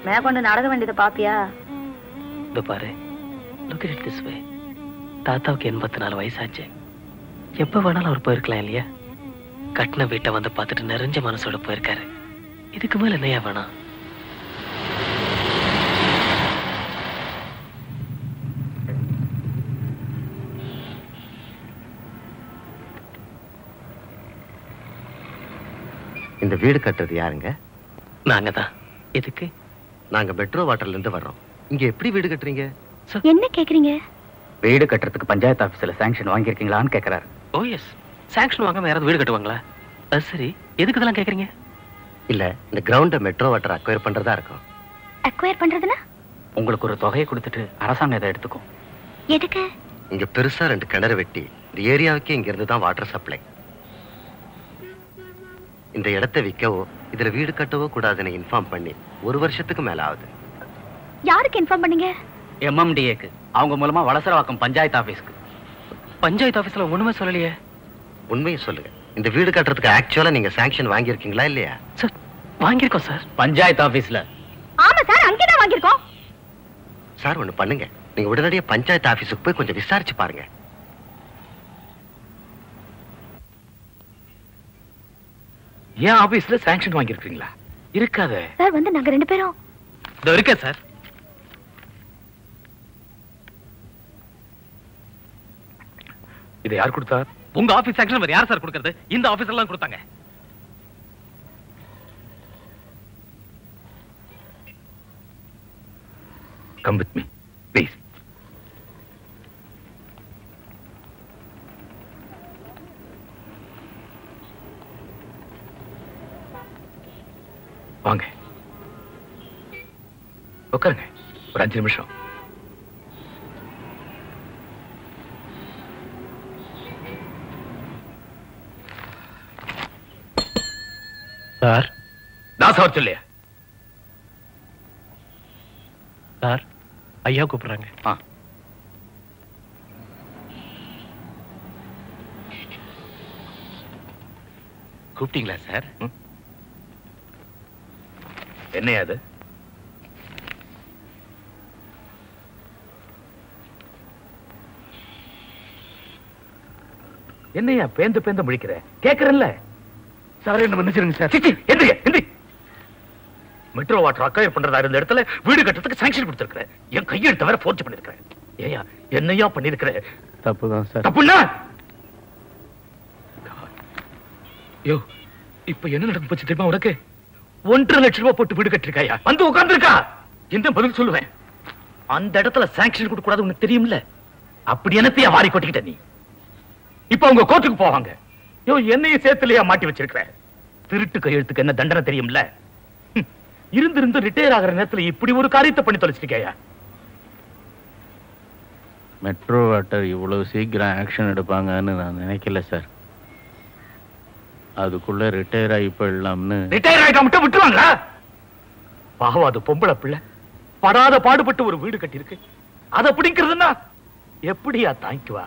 மேற்கொண்டு நடக்க வேண்டியதை பாப்பியா? இதோ பாரு, look at it this way. தாத்தாவுக்கு 84 வயசாச்சு. எப்ப வேணாலும் அவர் போயிருக்கலாம் இல்லையா? கட்டின வீட்டை வந்து பார்த்துட்டு நிறைஞ்ச மனசோட போயிருக்காரு. இதுக்கு மேல என்னையா வேணாம்? இந்த வீடு கட்டுறது யாருங்க? நாங்க தான். எதுக்கு? நாங்க மெட்ரோ வாட்டர்ல இருந்து வர்றோம். இங்க எப்படி வீடு கட்டுறீங்க? என்ன கேக்குறீங்க? வீடு கட்டுறதுக்கு பஞ்சாயத்து ஆபீஸ்ல சாங்ஷன் வாங்கியிருக்கீங்களான்னு கேட்கறாரு. ஓ எஸ். சாங்ஷன் வாங்காம யாராவது வீடு கட்டுவாங்களா? அது சரி, எதுக்கு இதெல்லாம் கேக்குறீங்க? இல்ல, இந்த கிரவுண்ட மெட்ரோ வாட்டர் அக்வயர் பண்றதா இருக்கும். அக்வயர் பண்றதுனா? உங்களுக்கு ஒரு தொகையை கொடுத்துட்டு அரசாங்கம் இதை எடுத்துக்கும். எதுக்கு? இங்க பெருசா 2 கிணறு வெட்டி இந்த ஏரியாவுக்கு இங்க இருந்து தான் வாட்டர் சப்ளை. இந்த இடத்தை விற்கவோ இதுல வீடு கட்டவோ கூடாதுன்னு இன்ஃபார்ம் பண்ணி 1 வருஷத்துக்கு மேல ஆகுது. யாருக்கு இன்ஃபார்ம் பண்ணீங்க? MMDAக்கு. அவங்க மூலமா வளசரவாக்கம் பஞ்சாயத்து ஆபீஸ்க்கு. பஞ்சாயத்து ஆபீஸ்ல ஒண்ணுமே சொல்லலையே. உண்மையை சொல்லுங்க, இந்த வீடு கட்டுறதுக்கு ஆக்சுவலா நீங்க சாங்ஷன் வாங்கியிருக்கீங்களா இல்லையா? சார் வாங்கியிருக்கோம் சார். பஞ்சாயத்து ஆபீஸ்ல. ஆமா சார், அங்கேதான் வாங்கியிருக்கோம். சார் ஒண்ணு பண்ணுங்க, நீங்க உடனடியா பஞ்சாயத்து ஆபீஸுக்கு போய் கொஞ்சம் விசாரிச்சு பாருங்க. ஏன் ஆபீஸ்ல சாங்ஷன் வாங்கியிருக்கீங்களா? இருக்காதே சார். வந்து நாங்க 2 பேரும் இதோ இருக்கே சார். இதை யார் கொடுத்தா? உங்க ஆபீஸ் சாங்ஷன் வேற யார் சார் கொடுக்கறது? இந்த ஆபீஸ்ல எல்லாம் கொடுத்தாங்க. Come with me, please. வாங்க, உட்காருங்க. ஒரு 5 நிமிஷம். சார், நான் சார் சொல்லியா? சார், ஐயா கூப்பிடுறாங்க. கூப்பிட்டீங்களா சார்? என்னையா அது? என்னையா பேந்து பேந்து முழிக்கிற? கேக்குறேன்ல. சார் என்ன மன்னிச்சிருங்க சார். எந்திரி எந்திரி. மெட்ரோ வாட்டர் அக்வயர் பண்றதா இருந்த இடத்துல வீடு கட்டுறதுக்கு சாங்ஷன் கொடுத்திருக்கிறேன். என் கையெழுத்த வேற ஃபோர்ஜ் பண்ணிருக்கிறேன். ஏயா என்னையா பண்ணிருக்கிற? தப்புதான் சார். தப்புன்னா யோ, இப்ப என்ன நடந்து போச்சு தெரியுமா உனக்கு? 1.5 லட்சம் ரூபாய் போட்டு வீடு கட்டிருக்காயா? வந்து உட்கார்ந்துருக்கா. என்ன பதில் சொல்லுவேன்? அந்த இடத்துல சாங்ஷன் கொடுக்க கூடாது உனக்கு தெரியும்ல. அப்படி என்னத்தையா வாரி கொட்டிக்கிட்ட நீ? இப்ப அவங்க கோர்ட்டுக்கு போவாங்க. யோ, என்னையும் சேர்த்துலையா மாட்டி வச்சிருக்கிற? திருட்டு கையெழுத்துக்கு என்ன தண்டனை தெரியும்ல? இருந்து ரிட்டையர் ஆகிற நேரத்துல இப்படி ஒரு காரியத்தை பண்ணி தொலைச்சிருக்கையா? மெட்ரோ வாட்டர் இவ்வளவு சீக்கிரம் ஆக்ஷன் எடுப்பாங்கன்னு நான் நினைக்கல சார். அதுக்குள்ள ரிட்டையர் ஆகி போயிடலாம்னு. ரிட்டையர் ஆகிட்டா மட்டும் விட்டுருவாங்களா? பாவம், அது பொம்பளை பிள்ளை படாத பாடுபட்டு ஒரு வீடு கட்டி இருக்கு. அதை பிடிக்கிறதுன்னா எப்படியா தாங்கிக்குவா?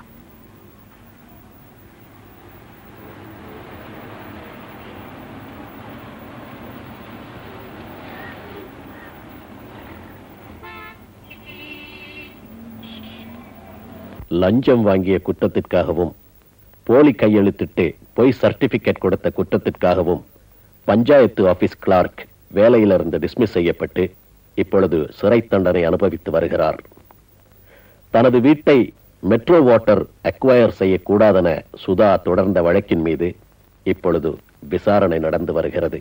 லஞ்சம் வாங்கிய குற்றத்திற்காகவும் போலி கையெழுத்திட்டு பொய் சர்டிபிகேட் கொடுத்த குற்றத்திற்காகவும் பஞ்சாயத்து ஆபீஸ் கிளார்க் வேலையிலிருந்து டிஸ்மிஸ் செய்யப்பட்டு இப்பொழுது சிறை தண்டனை அனுபவித்து வருகிறார். தனது வீட்டை மெட்ரோ வாட்டர் அக்வயர் செய்யக்கூடாதென சுதா தொடர்ந்த வழக்கின் மீது இப்பொழுது விசாரணை நடந்து வருகிறது.